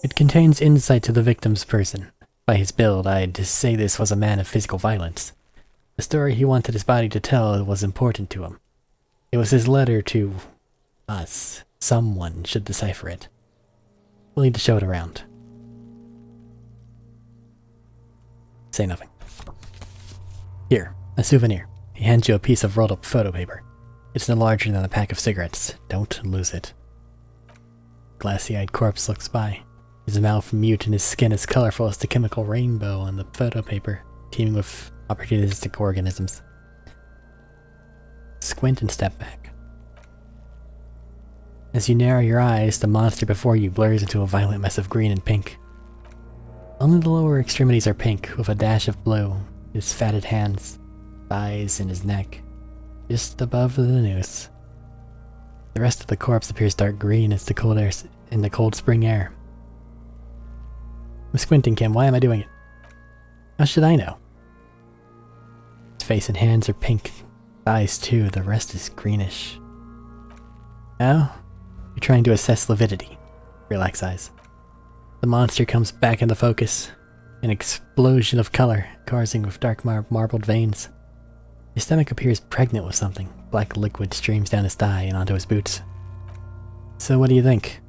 [SPEAKER 1] It contains insight to the victim's person. By his build, I'd say this was a man of physical violence. The story he wanted his body to tell was important to him. It was his letter to us. Someone should decipher it. We'll need to show it around. Say nothing. Here, a souvenir. He hands you a piece of rolled up photo paper. It's no larger than a pack of cigarettes. Don't lose it. Glassy-eyed corpse looks by. His mouth mute and his skin as colorful as the chemical rainbow on the photo paper, teeming with opportunistic organisms. Squint and step back. As you narrow your eyes, the monster before you blurs into a violent mess of green and pink. Only the lower extremities are pink, with a dash of blue. His fatted hands, thighs, and his neck, just above the noose. The rest of the corpse appears dark green as the cold air in the cold spring air. I'm squinting, Kim. Why am I doing it? How should I know? His face and hands are pink. Thighs too. The rest is greenish. Now, you're trying to assess lividity. Relax eyes. The monster comes back into focus. An explosion of color, coursing with dark marbled veins. His stomach appears pregnant with something. Black liquid streams down his thigh and onto his boots. So what do you think?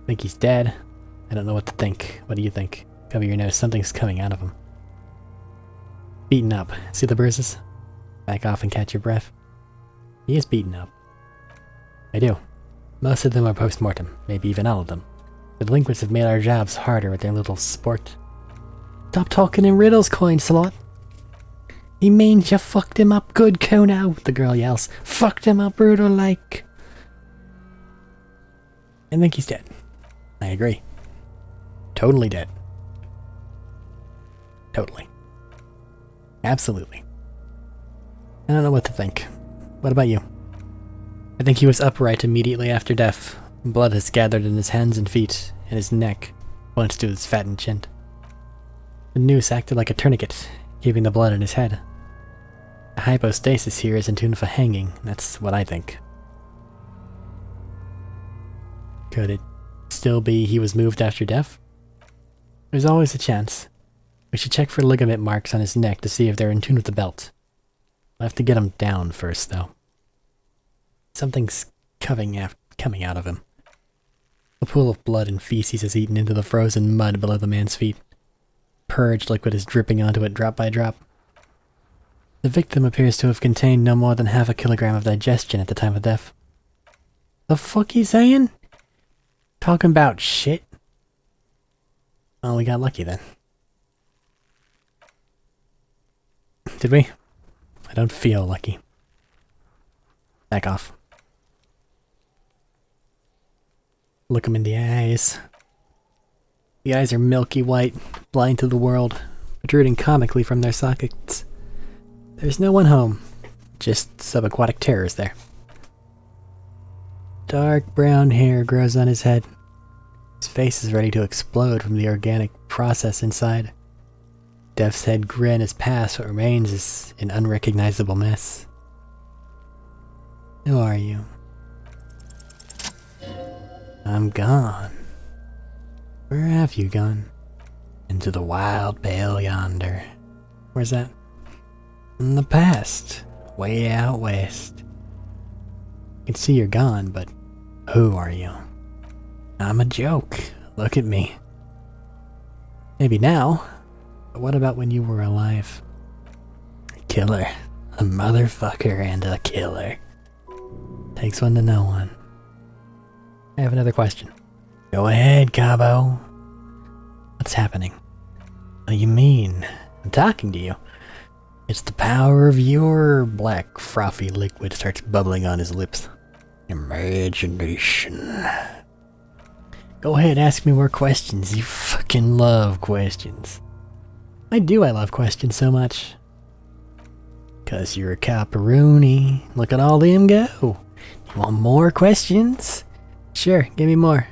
[SPEAKER 1] Think he's dead? I don't know what to think. What do you think? Cover your nose. Something's coming out of him. Beaten up. See the bruises? Back off and catch your breath. He is beaten up. I do. Most of them are post-mortem. Maybe even all of them. The delinquents have made our jobs harder with their little sport. Stop talking in riddles, Coin-Slot. He means you fucked him up good, Kono, the girl yells. Fucked him up brutal like. I think he's dead. I agree. Totally dead. Totally. Absolutely. I don't know what to think. What about you? I think he was upright immediately after death. Blood has gathered in his hands and feet, and his neck, once to his fattened chin. The noose acted like a tourniquet, keeping the blood in his head. The hypostasis here is in tune with a hanging, that's what I think. Could it still be he was moved after death? There's always a chance. We should check for ligament marks on his neck to see if they're in tune with the belt. I'll have to get him down first, though. Something's coming out of him. A pool of blood and feces has eaten into the frozen mud below the man's feet. Purged liquid is dripping onto it drop by drop. The victim appears to have contained no more than half a kilogram of digestion at the time of death. The fuck you saying? Talking about shit? Oh, we got lucky then. Did we? I don't feel lucky. Back off. Look him in the eyes. The eyes are milky white, blind to the world, protruding comically from their sockets. There's no one home, just subaquatic terrors there. Dark brown hair grows on his head. His face is ready to explode from the organic process inside. Death's head grin is past, what remains is an unrecognizable mess. Who are you? I'm gone. Where have you gone? Into the wild vale yonder. Where's that? In the past. Way out west. I can see you're gone, but who are you? I'm a joke. Look at me. Maybe now, but what about when you were alive? A killer. A motherfucker and a killer. Takes one to know one. I have another question. Go ahead, Cabo. What's happening? What do you mean? I'm talking to you. It's the power of your black, frothy liquid starts bubbling on his lips. Imagination. Go ahead, ask me more questions. You fucking love questions. I love questions so much. 'Cause you're a caparoonie. Look at all them go. You want more questions? Sure, give me more.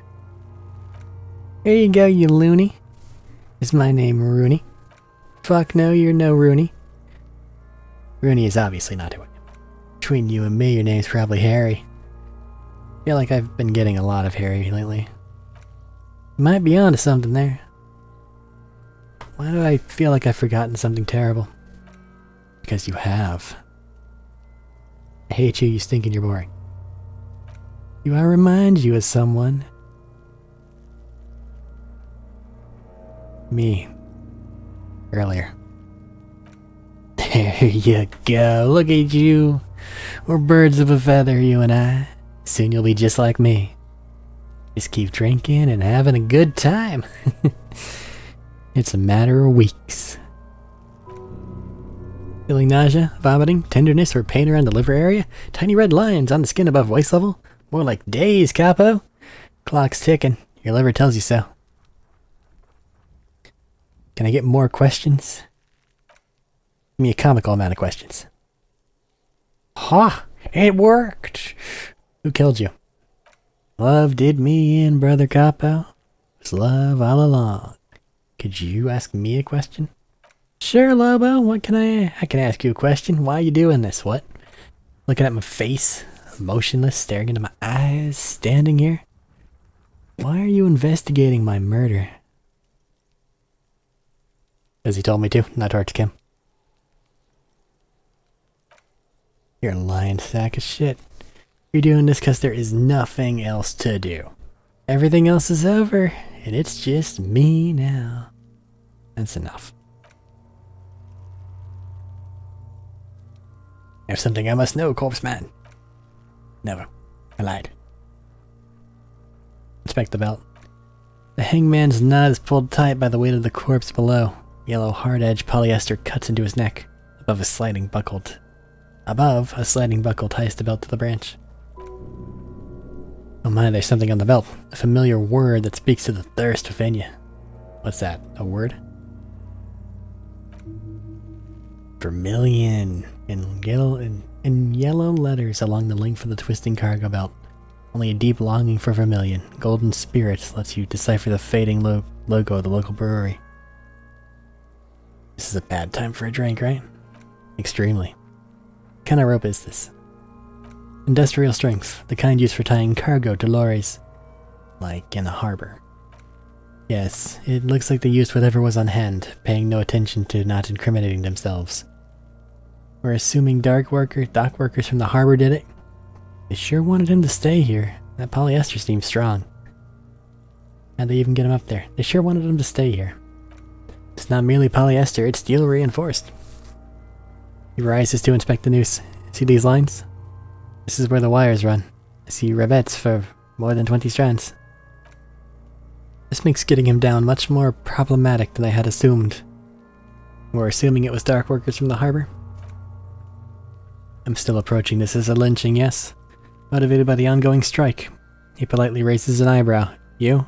[SPEAKER 1] Here you go, you loony. Is my name Rooney? Fuck no, you're no Rooney. Rooney is obviously not who I am. Between you and me, your name's probably Harry. I feel like I've been getting a lot of Harry lately. You might be onto something there. Why do I feel like I've forgotten something terrible? Because you have. I hate you, you stink and you're boring. Do I remind you of someone? Me. Earlier. There you go, look at you. We're birds of a feather, you and I. Soon you'll be just like me. Just keep drinking and having a good time. It's a matter of weeks. Feeling nausea, vomiting, tenderness, or pain around the liver area? Tiny red lines on the skin above waist level? More like days, capo. Clock's ticking. Your liver tells you so. Can I get more questions? Give me a comical amount of questions. Ha! It worked! Who killed you? Love did me in, brother capo. It's love all along. Could you ask me a question? Sure, Lobo. What can I can ask you a question. Why are you doing this? What? Looking at my face, motionless, staring into my eyes, standing here? Why are you investigating my murder? Because he told me to, not torture Kim. You're a lying sack of shit. You're doing this because there is nothing else to do. Everything else is over, and it's just me now. That's enough. There's something I must know, corpse man. Never. I lied. Inspect the belt. The hangman's knot is pulled tight by the weight of the corpse below. Yellow hard-edged polyester cuts into his neck. Above a sliding buckle ties the belt to the branch. Oh my, there's something on the belt. A familiar word that speaks to the thirst within you. What's that? A word? Vermilion. In yellow letters along the length of the twisting cargo belt. Only a deep longing for vermilion. Golden spirit lets you decipher the fading logo of the local brewery. This is a bad time for a drink, right? Extremely. What kind of rope is this? Industrial strength, the kind used for tying cargo to lorries. Like in a harbor. Yes, it looks like they used whatever was on hand, paying no attention to not incriminating themselves. We're assuming dock workers from the harbor did it. They sure wanted him to stay here. That polyester seems strong. How'd they even get him up there? They sure wanted him to stay here. It's not merely polyester, it's steel reinforced. He rises to inspect the noose. See these lines? This is where the wires run. I see rivets for more than 20 strands. This makes getting him down much more problematic than I had assumed. We're assuming it was dock workers from the harbor? I'm still approaching this as a lynching, yes. Motivated by the ongoing strike. He politely raises an eyebrow. You?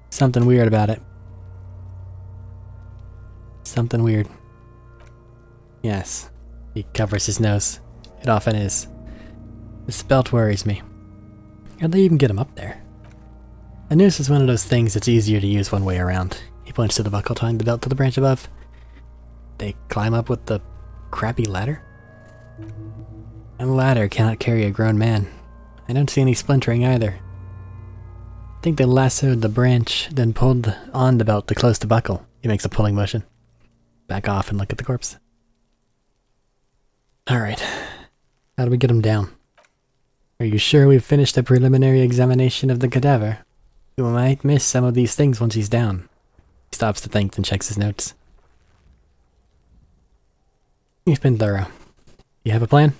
[SPEAKER 1] Something weird about it. Something weird. Yes. He covers his nose. It often is. This belt worries me. How'd they even get him up there? A noose is one of those things that's easier to use one way around. He points to the buckle tying the belt to the branch above. They climb up with the crappy ladder? A ladder cannot carry a grown man. I don't see any splintering either. I think they lassoed the branch, then pulled on the belt to close the buckle. He makes a pulling motion. Back off and look at the corpse. Alright. How do we get him down? Are you sure we've finished the preliminary examination of the cadaver? We might miss some of these things once he's down. He stops to think and checks his notes. You've been thorough. You have a plan?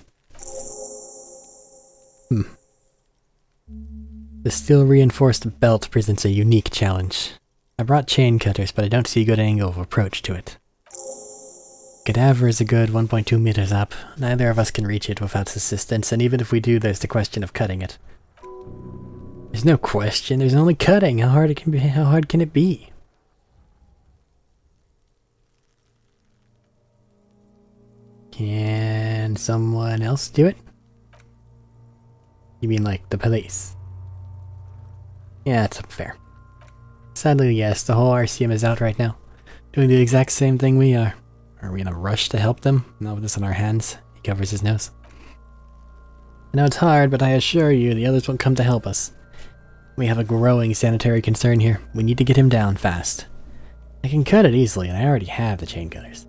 [SPEAKER 1] The steel-reinforced belt presents a unique challenge. I brought chain cutters, but I don't see a good angle of approach to it. Cadaver is a good 1.2 meters up. Neither of us can reach it without assistance, and even if we do, there's the question of cutting it. There's no question, there's only cutting. How hard can it be? Can someone else do it? You mean like the police? Yeah, it's fair. Sadly, yes, the whole RCM is out right now, doing the exact same thing we are. Are we in a rush to help them? Not with this on our hands. He covers his nose. I know it's hard, but I assure you the others won't come to help us. We have a growing sanitary concern here. We need to get him down fast. I can cut it easily, and I already have the chain cutters.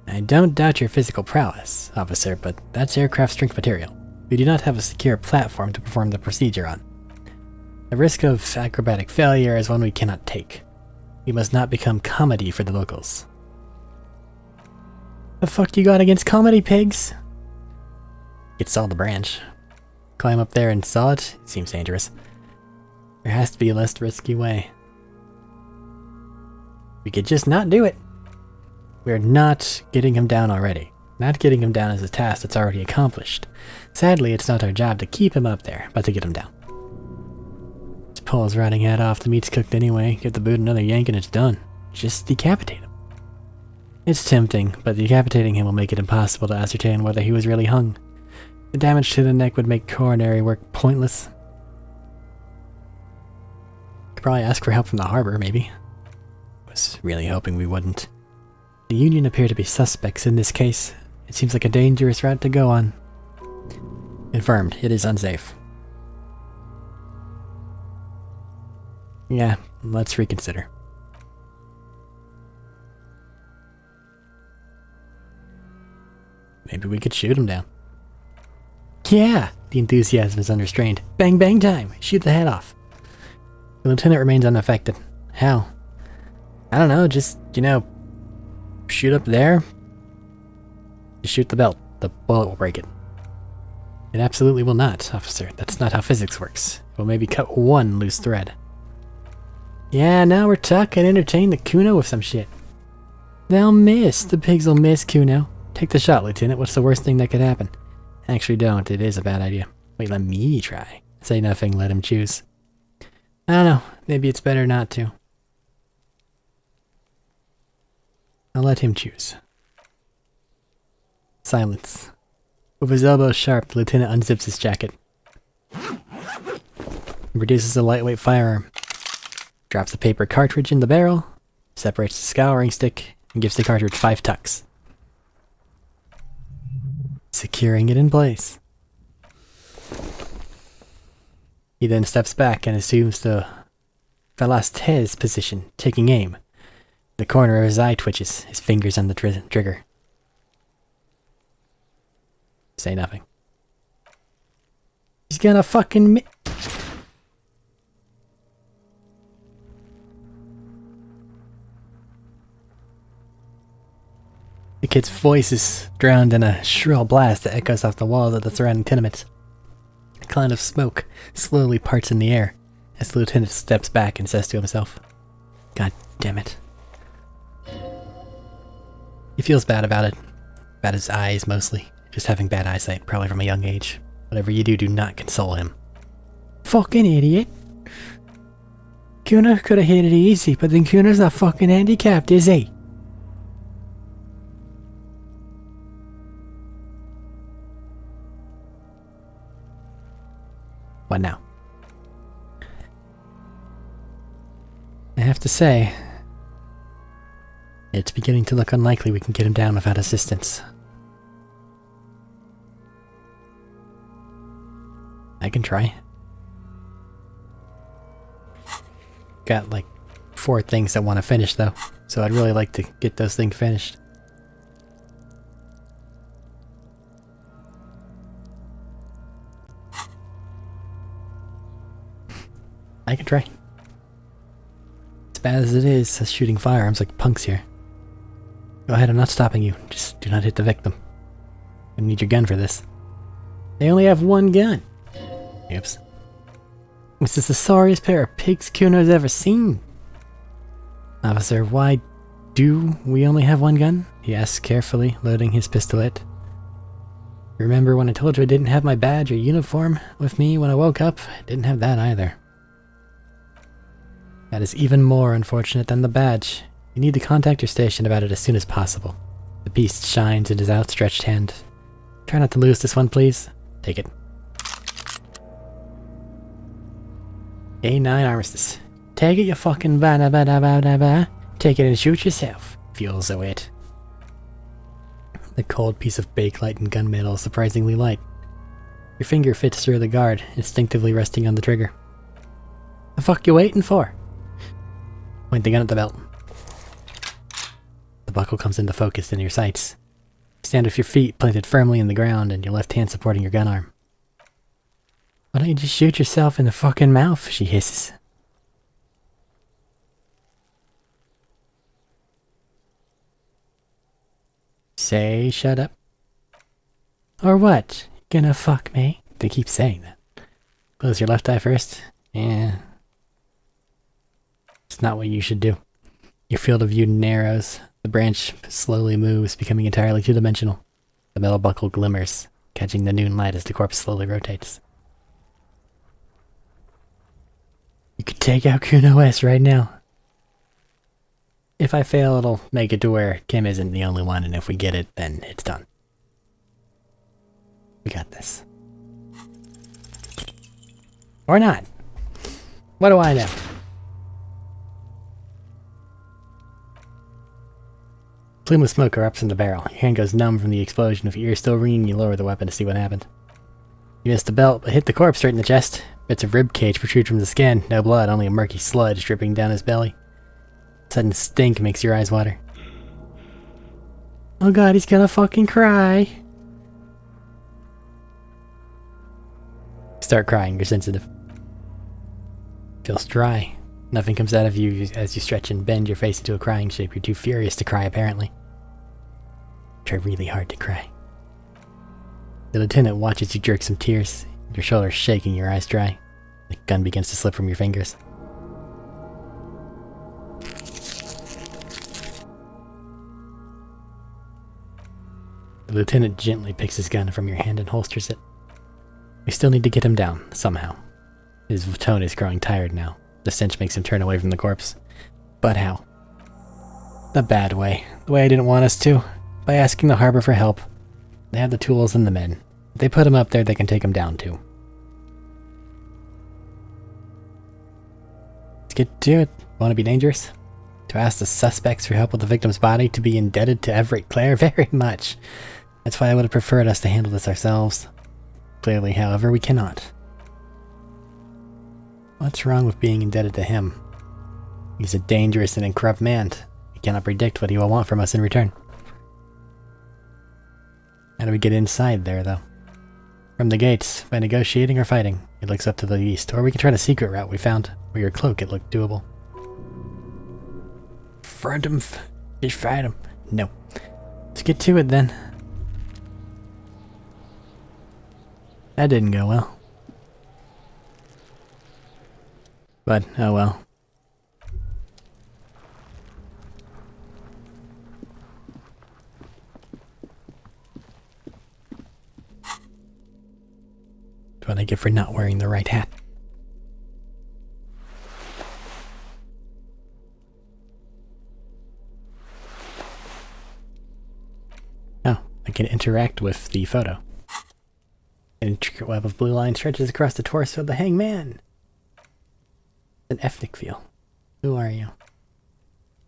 [SPEAKER 1] I don't doubt your physical prowess, officer, but that's aircraft strength material. We do not have a secure platform to perform the procedure on. The risk of acrobatic failure is one we cannot take. We must not become comedy for the locals. The fuck you got against comedy pigs? It saw the branch. Climb up there and saw it? It seems dangerous. There has to be a less risky way. We could just not do it. We're not getting him down already. Not getting him down is a task that's already accomplished. Sadly, it's not our job to keep him up there, but to get him down. His pole's rotting head off, the meat's cooked anyway. Give the boot another yank and it's done. Just decapitate him. It's tempting, but decapitating him will make it impossible to ascertain whether he was really hung. The damage to the neck would make coronary work pointless. Could probably ask for help from the harbor, maybe. Was really hoping we wouldn't. The Union appear to be suspects in this case. It seems like a dangerous route to go on. Confirmed, it is unsafe. Yeah, let's reconsider. Maybe we could shoot him down. Yeah! The enthusiasm is unrestrained. Bang bang time! Shoot the head off. The lieutenant remains unaffected. How? I don't know, just, shoot up there. Just shoot the belt. The bullet will break it. It absolutely will not, officer. That's not how physics works. It will maybe cut one loose thread. Yeah, now we're talking. Entertain the Kuno with some shit. They'll miss. The pigs will miss Kuno. Take the shot, Lieutenant. What's the worst thing that could happen? Actually, don't. It is a bad idea. Wait, let me try. Say nothing. Let him choose. I don't know. Maybe it's better not to. I'll let him choose. Silence. With his elbows sharp, the lieutenant unzips his jacket. He produces a lightweight firearm. Drops the paper cartridge in the barrel. Separates the scouring stick. And gives the cartridge 5 tucks. Securing it in place. He then steps back and assumes the Velasquez position, taking aim. The corner of his eye twitches, his fingers on the trigger. Say nothing. He's gonna fucking The kid's voice is drowned in a shrill blast that echoes off the walls of the surrounding tenements. A cloud of smoke slowly parts in the air as the lieutenant steps back and says to himself, God damn it. He feels bad about it. About his eyes, mostly. Just having bad eyesight, probably from a young age. Whatever you do, do not console him. Fucking idiot. Kuna could have hit it easy, but then Kuna's not fucking handicapped, is he? What now? I have to say, it's beginning to look unlikely we can get him down without assistance. I can try. Got like 4 things that want to finish though, so I'd really like to get those things finished. I can try. As bad as it is, us shooting firearms like punks here. Go ahead, I'm not stopping you. Just do not hit the victim. I need your gun for this. They only have 1 gun. Oops. This is the sorriest pair of pigs Kuno's ever seen. Officer, why Do we only have one gun? He asks carefully, loading his pistolet. Remember when I told you I didn't have my badge or uniform with me when I woke up? I didn't have that either. That is even more unfortunate than the badge. You need to contact your station about it as soon as possible. The beast shines in his outstretched hand. Try not to lose this one, please. Take it. A9 Armistice. Take it, you fucking ba-da-ba-da-ba-da-ba. Take it and shoot yourself. Feels so it. The cold piece of bakelite and gunmetal is surprisingly light. Your finger fits through the guard, instinctively resting on the trigger. The fuck you waiting for? Point the gun at the belt. The buckle comes into focus in your sights. You stand with your feet planted firmly in the ground and your left hand supporting your gun arm. Why don't you just shoot yourself in the fucking mouth? She hisses. Say shut up. Or what? Gonna fuck me? They keep saying that. Close your left eye first. Yeah. It's not what you should do. Your field of view narrows. The branch slowly moves, becoming entirely two-dimensional. The metal buckle glimmers, catching the noon light as the corpse slowly rotates. You could take out Kuno S right now. If I fail, it'll make it to where Kim isn't the only one, and if we get it, then it's done. We got this. Or not. What do I know? Plume of smoke erupts from the barrel. Your hand goes numb from the explosion. With your ears still ringing, you lower the weapon to see what happened. You missed the belt, but hit the corpse right in the chest. Bits of rib cage protrude from the skin. No blood, only a murky sludge dripping down his belly. Sudden stink makes your eyes water. Oh god, he's gonna fucking cry. Start crying, you're sensitive. Feels dry. Nothing comes out of you as you stretch and bend your face into a crying shape. You're too furious to cry, apparently. Try really hard to cry. The lieutenant watches you jerk some tears. Your shoulders shaking, your eyes dry. The gun begins to slip from your fingers. The lieutenant gently picks his gun from your hand and holsters it. We still need to get him down, somehow. His tone is growing tired now. The stench makes him turn away from the corpse. But how? The bad way. The way I didn't want us to. By asking the harbor for help. They have the tools and the men. If they put him up there, they can take him down too. Let's get to it. Want to be dangerous? To ask the suspects for help with the victim's body? To be indebted to Everett Clare? Very much. That's why I would have preferred us to handle this ourselves. Clearly, however, we cannot. What's wrong with being indebted to him? He's a dangerous and corrupt man. We cannot predict what he will want from us in return. How do we get inside there, though? From the gates, by negotiating or fighting. He looks up to the east, or we can try the secret route we found. Where your cloak, it looked doable. Front him. Just fight him. No. Let's get to it then. That didn't go well. But, oh well. That's what I get for not wearing the right hat. Oh, I can interact with the photo. An intricate web of blue line stretches across the torso of the hangman. An ethnic feel. Who are you?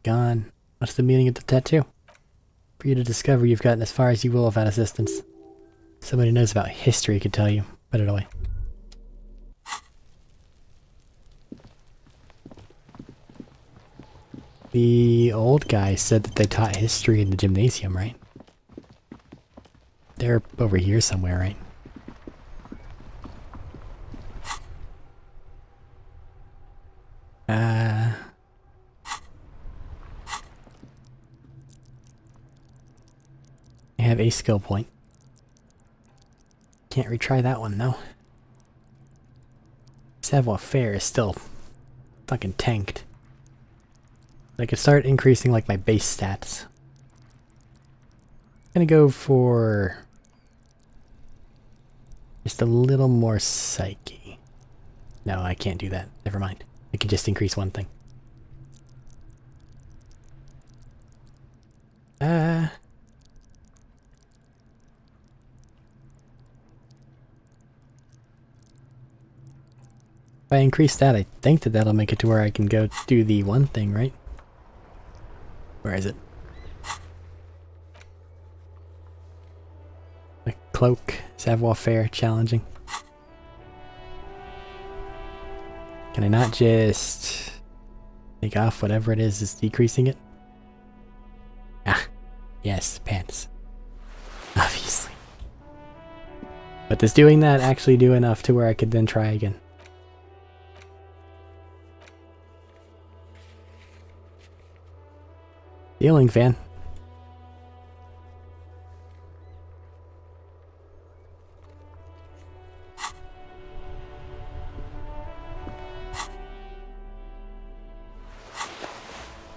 [SPEAKER 1] Gone. What's the meaning of the tattoo? For you to discover, you've gotten as far as you will without assistance. Somebody who knows about history could tell you. Put it away. The old guy said that they taught history in the gymnasium, right? They're over here somewhere, right? I have a skill point. Can't retry that one though. Savoir-faire is still fucking tanked. I could start increasing like my base stats. I'm gonna go for just a little more psyche. No, I can't do that. Never mind. I can just increase one thing. If I increase that, I think that that'll make it to where I can go do the one thing, right? Where is it? The cloak, savoir-faire, challenging. Can I not just take off whatever it is decreasing it? Ah, yes, pants. Obviously. But does doing that actually do enough to where I could then try again? Ceiling fan.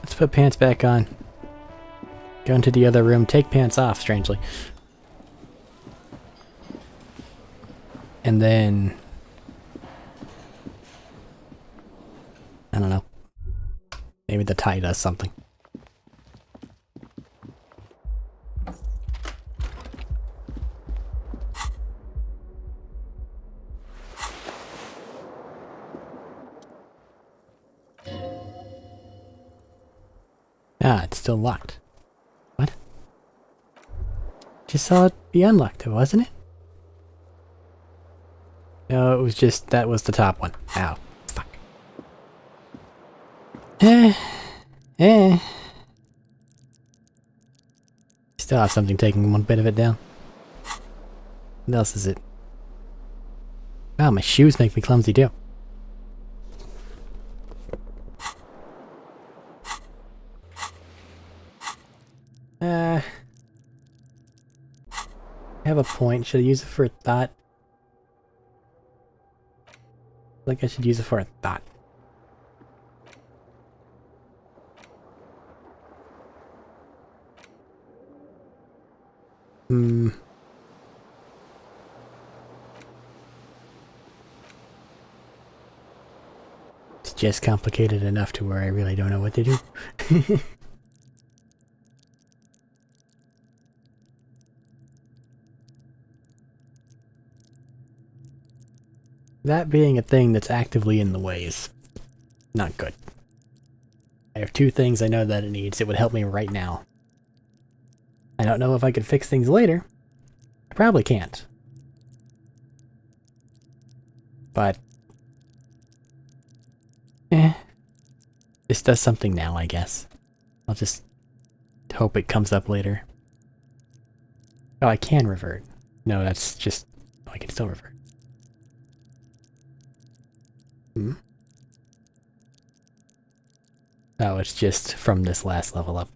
[SPEAKER 1] Let's put pants back on. Go into the other room. Take pants off, strangely. And then... I don't know. Maybe the tie does something. Ah, it's still locked. What? Just saw it be unlocked, wasn't it? No, it was just, that was the top one. Ow. Fuck. Still have something taking one bit of it down. What else is it? Wow, my shoes make me clumsy too. I have a point. Should I use it for a thought? Like I should use it for a thought. It's just complicated enough to where I really don't know what to do. That being a thing that's actively in the way is not good. I have two things I know that it needs. It would help me right now. I don't know if I could fix things later. I probably can't. But... this does something now, I guess. I'll just hope it comes up later. Oh, I can revert. No, that's just... oh, I can still revert. Oh, it's just from this last level up.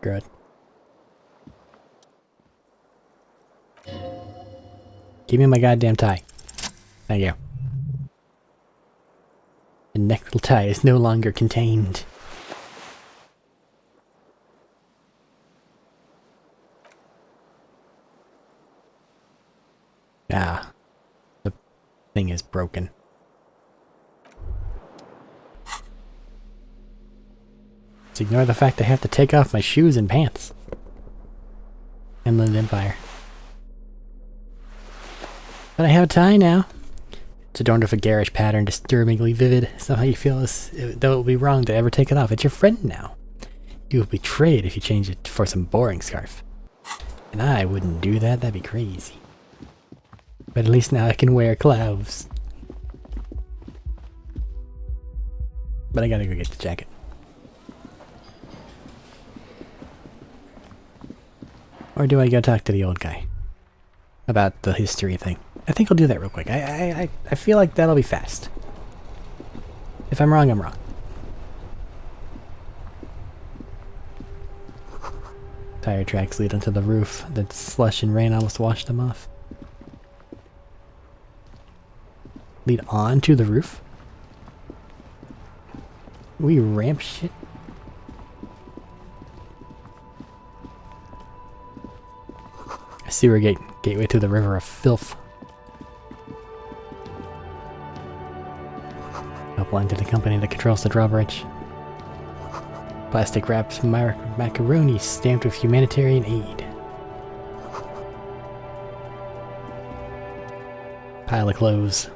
[SPEAKER 1] Good. Give me my goddamn tie. Thank you. The necktie is no longer contained. Ah. The thing is broken. Let's ignore the fact I have to take off my shoes and pants. Inland Empire. But I have a tie now. It's adorned with a garish pattern, disturbingly vivid. Somehow you feel as though it would be wrong to ever take it off. It's your friend now. You will betray it if you change it for some boring scarf. And I wouldn't do that, that'd be crazy. But at least now I can wear clothes. But I gotta go get the jacket. Or do I go talk to the old guy about the history thing? I think I'll do that real quick. I feel like that'll be fast. If I'm wrong, I'm wrong. Tire tracks lead onto the roof. The slush and rain almost washed them off. Lead on to the roof? We ramp shit. A sewer gate, gateway to the river of filth. Upline to the company that controls the drawbridge. Plastic wrapped macaroni stamped with humanitarian aid. Pile of clothes.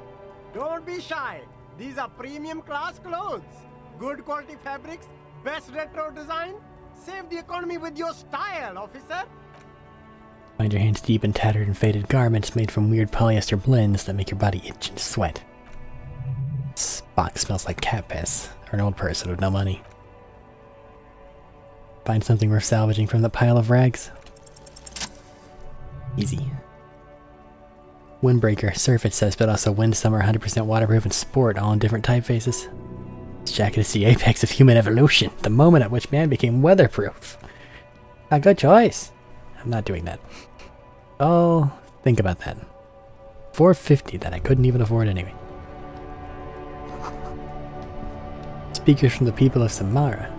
[SPEAKER 8] Don't be shy. These are premium class clothes. Good quality fabrics, best retro design. Save the economy with your style, officer.
[SPEAKER 1] Find your hands deep in tattered and faded garments made from weird polyester blends that make your body itch and sweat. This box smells like cat piss, or an old person with no money. Find something worth salvaging from the pile of rags. Easy. Windbreaker, surf it says, but also wind, summer, 100% waterproof, and sport, all in different typefaces. This jacket is the apex of human evolution, the moment at which man became weatherproof. A good choice. I'm not doing that. Oh, think about that. $450 that I couldn't even afford anyway. Speakers from the people of Samara.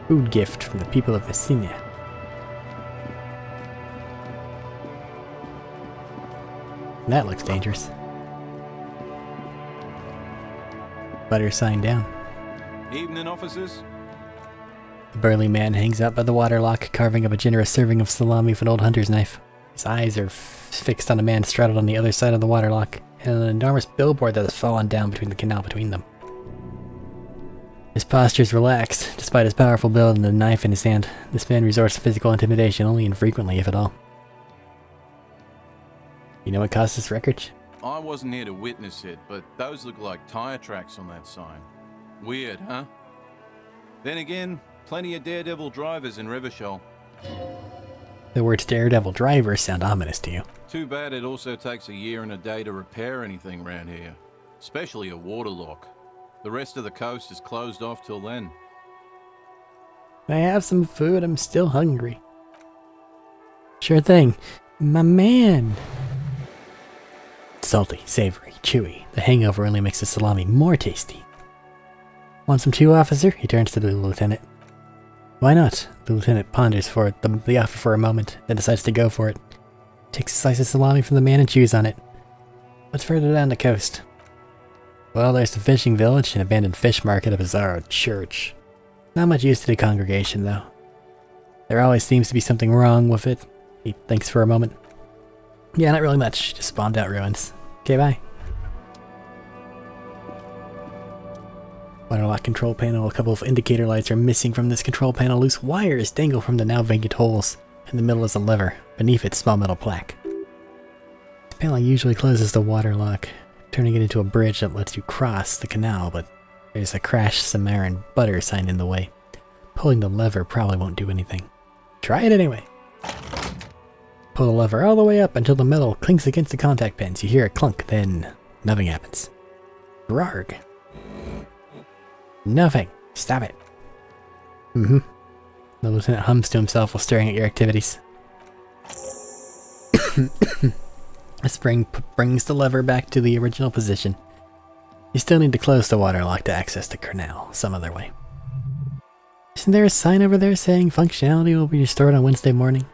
[SPEAKER 1] Food gift from the people of Messina. That looks dangerous. Letter signed down.
[SPEAKER 9] Evening, officers.
[SPEAKER 1] The burly man hangs out by the waterlock, carving up a generous serving of salami with an old hunter's knife. His eyes are fixed on a man straddled on the other side of the waterlock, and an enormous billboard that has fallen down between the canal between them. His posture is relaxed, despite his powerful build and the knife in his hand. This man resorts to physical intimidation only infrequently, if at all. You know what caused this wreckage?
[SPEAKER 9] I wasn't here to witness it, but those look like tire tracks on that sign. Weird, huh? Then again, plenty of daredevil drivers in Revachol.
[SPEAKER 1] The words daredevil drivers sound ominous to you.
[SPEAKER 9] Too bad it also takes a year and a day to repair anything around here. Especially a waterlock. The rest of the coast is closed off till then.
[SPEAKER 1] May I have some food? I'm still hungry. Sure thing. My man! Salty, savory, chewy. The hangover only makes the salami more tasty. Want some too, officer? He turns to the lieutenant. Why not? The lieutenant ponders for the offer for a moment, then decides to go for it. Takes a slice of salami from the man and chews on it. What's further down the coast? Well, there's the fishing village, an abandoned fish market, a bizarre church. Not much use to the congregation, though. There always seems to be something wrong with it. He thinks for a moment. Yeah, not really much. Just bombed out ruins. Okay, bye. Waterlock control panel. A couple of indicator lights are missing from this control panel. Loose wires dangle from the now vacant holes. In the middle is a lever. Beneath it, small metal plaque. The panel usually closes the waterlock, turning it into a bridge that lets you cross the canal, but there's a crashed Samaritan butter sign in the way. Pulling the lever probably won't do anything. Try it anyway. Pull the lever all the way up until the metal clinks against the contact pins. You hear a clunk, then nothing happens. Rarg. Nothing. Stop it. The lieutenant hums to himself while staring at your activities. A spring brings the lever back to the original position. You still need to close the waterlock to access the canal some other way. Isn't there a sign over there saying functionality will be restored on Wednesday morning?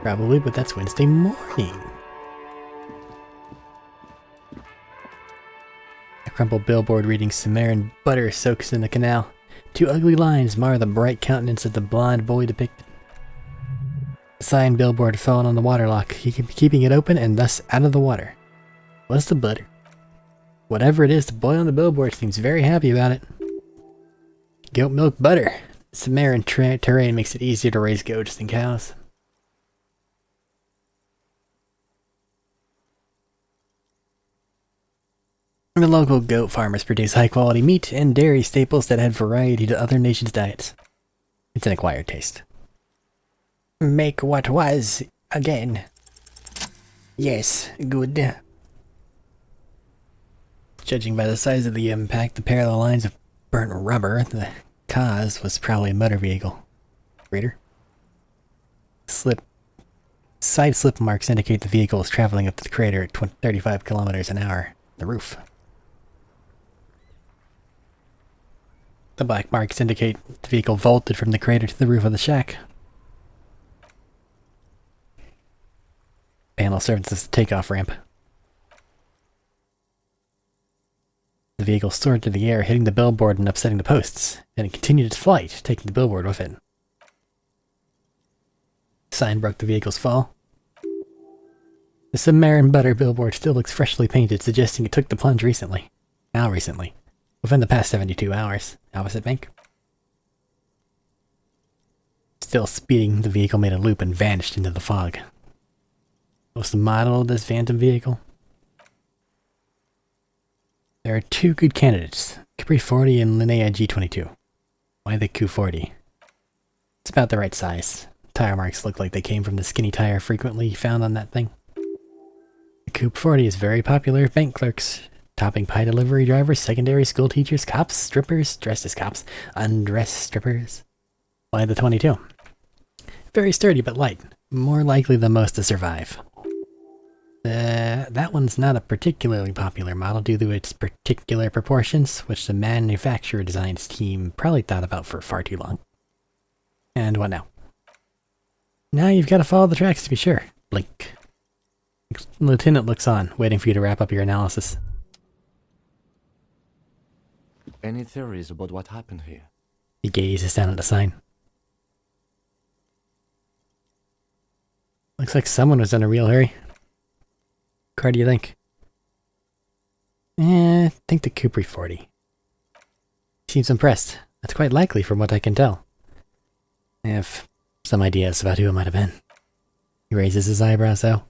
[SPEAKER 1] Probably, but that's Wednesday morning. A crumpled billboard reading Samaritan butter soaks in the canal. Two ugly lines mar the bright countenance of the blonde boy depicted. The sign billboard fell on the waterlock, keeping it open and thus out of the water. What's the butter? Whatever it is, the boy on the billboard seems very happy about it. Goat milk butter. Samaritan terrain makes it easier to raise goats than cows. The local goat farmers produce high-quality meat and dairy staples that add variety to other nations' diets. It's an acquired taste. Make what was, again. Yes, good. Judging by the size of the impact, the parallel lines of burnt rubber, the cause was probably a motor vehicle. Reader? Slip Side slip marks indicate the vehicle is traveling up to the crater at 35 kilometers an hour. The roof. The black marks indicate the vehicle vaulted from the crater to the roof of the shack. Panel serves as the takeoff ramp. The vehicle soared through the air, hitting the billboard and upsetting the posts. Then it continued its flight, taking the billboard with it. The sign broke the vehicle's fall. The Submarine Butter billboard still looks freshly painted, suggesting it took the plunge recently. How recently? Within the past 72 hours. Opposite bank. Still speeding, the vehicle made a loop and vanished into the fog. What's the model of this phantom vehicle? There are two good candidates, Capri 40 and Linnea G22. Why the Q40? It's about the right size. Tire marks look like they came from the skinny tire frequently found on that thing. The Coupe 40 is very popular with bank clerks, topping pie delivery drivers, secondary school teachers, cops, strippers, dressed as cops, undressed strippers. Why the 22? Very sturdy but light, more likely than most to survive. That one's not a particularly popular model due to its particular proportions, which the manufacturer designs team probably thought about for far too long. And what now? Now you've got to follow the tracks to be sure. Blink. Lieutenant looks on, waiting for you to wrap up your analysis.
[SPEAKER 5] Any theories about what happened here?
[SPEAKER 1] He gazes down at the sign. Looks like someone was in a real hurry. What car do you think? I think the Capri 40. Seems impressed. That's quite likely from what I can tell. I have some ideas about who it might have been. He raises his eyebrows though.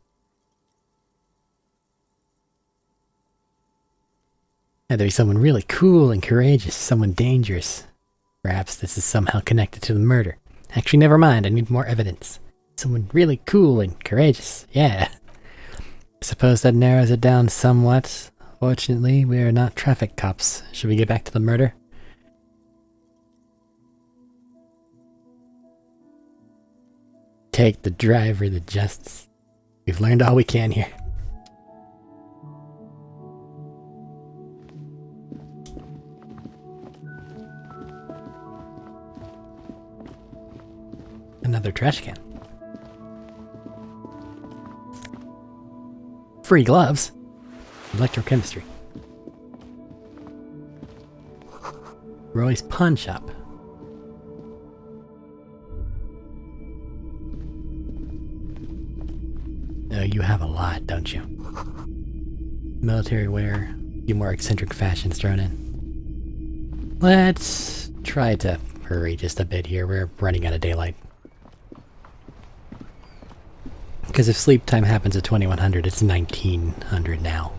[SPEAKER 1] Had to be someone really cool and courageous, someone dangerous. Perhaps this is somehow connected to the murder. Actually, never mind, I need more evidence. Someone really cool and courageous, yeah. I suppose that narrows it down somewhat. Fortunately, we are not traffic cops. Should we get back to the murder? Take the driver to justice. We've learned all we can here. Another trash can. Free gloves. Electrochemistry. Roy's pawn shop. Oh, you have a lot, don't you? Military wear, a few more eccentric fashions thrown in. Let's try to hurry just a bit here. We're running out of daylight. Because if sleep time happens at 2100, it's 1900 now.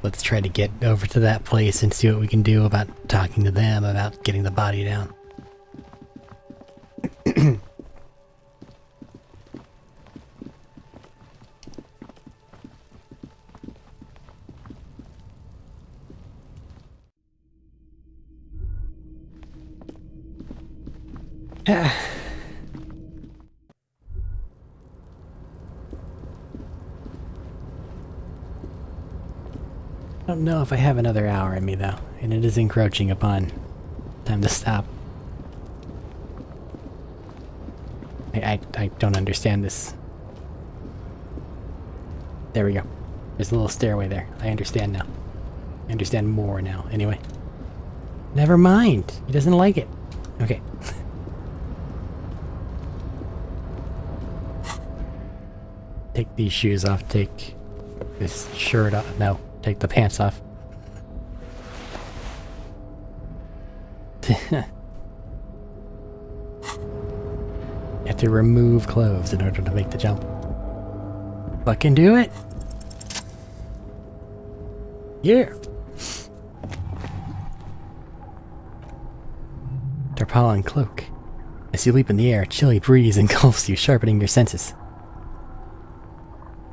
[SPEAKER 1] Let's try to get over to that place and see what we can do about talking to them about getting the body down. I don't know if I have another hour in me though, and it is encroaching upon time to stop. I don't understand this. There we go. There's a little stairway there. I understand now. I understand more now. Anyway. Never mind. He doesn't like it. Okay. Take these shoes off. Take this shirt off. No. Take the pants off. You have to remove clothes in order to make the jump. Fucking do it! Yeah! Tarpaulin cloak. As you leap in the air, a chilly breeze engulfs you, sharpening your senses.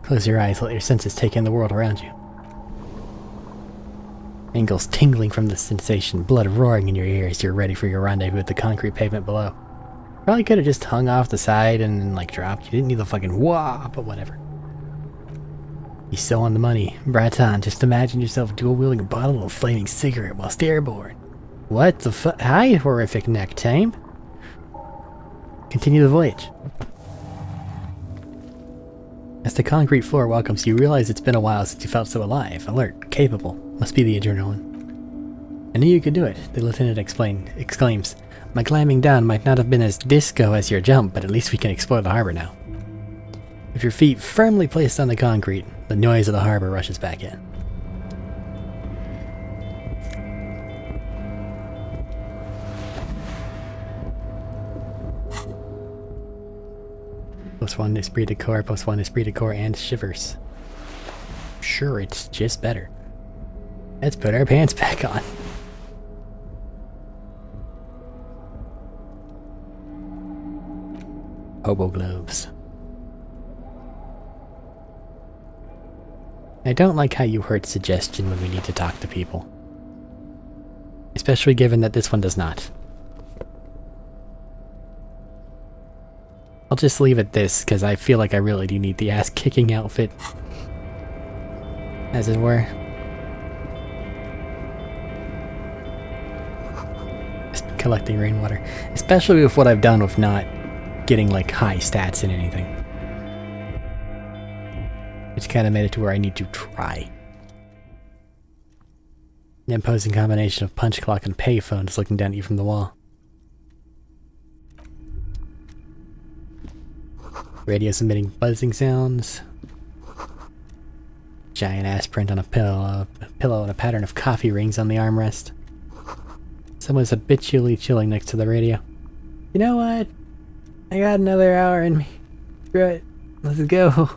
[SPEAKER 1] Close your eyes, let your senses take in the world around you. Ankles tingling from the sensation, blood roaring in your ears, you're ready for your rendezvous with the concrete pavement below. Probably could have just hung off the side and then, like, dropped. You didn't need the fucking wah, but whatever. He's so on the money. Braton, just imagine yourself dual-wielding a bottle of flaming cigarette whilst airborne. What the fuck? Hi, horrific neck tame. Continue the voyage. As the concrete floor welcomes you, you realize it's been a while since you felt so alive, alert, capable. Must be the adrenaline. I knew you could do it, the lieutenant exclaims. My climbing down might not have been as disco as your jump, but at least we can explore the harbor now. With your feet firmly placed on the concrete, the noise of the harbor rushes back in. +1 esprit de corps, +1 esprit de corps, and shivers. Sure, it's just better. Let's put our pants back on. Hobo gloves. I don't like how you hurt suggestion when we need to talk to people. Especially given that this one does not. I'll just leave it this, because I feel like I really do need the ass-kicking outfit. As it were. Just collecting rainwater. Especially with what I've done with not getting, like, high stats in anything. Which kind of made it to where I need to try. The imposing combination of punch clock and payphone is looking down at you from the wall. Radio's emitting buzzing sounds. Giant ass print on a pillow and a pattern of coffee rings on the armrest. Someone's habitually chilling next to the radio. You know what? I got another hour in me. Screw it. Let's go.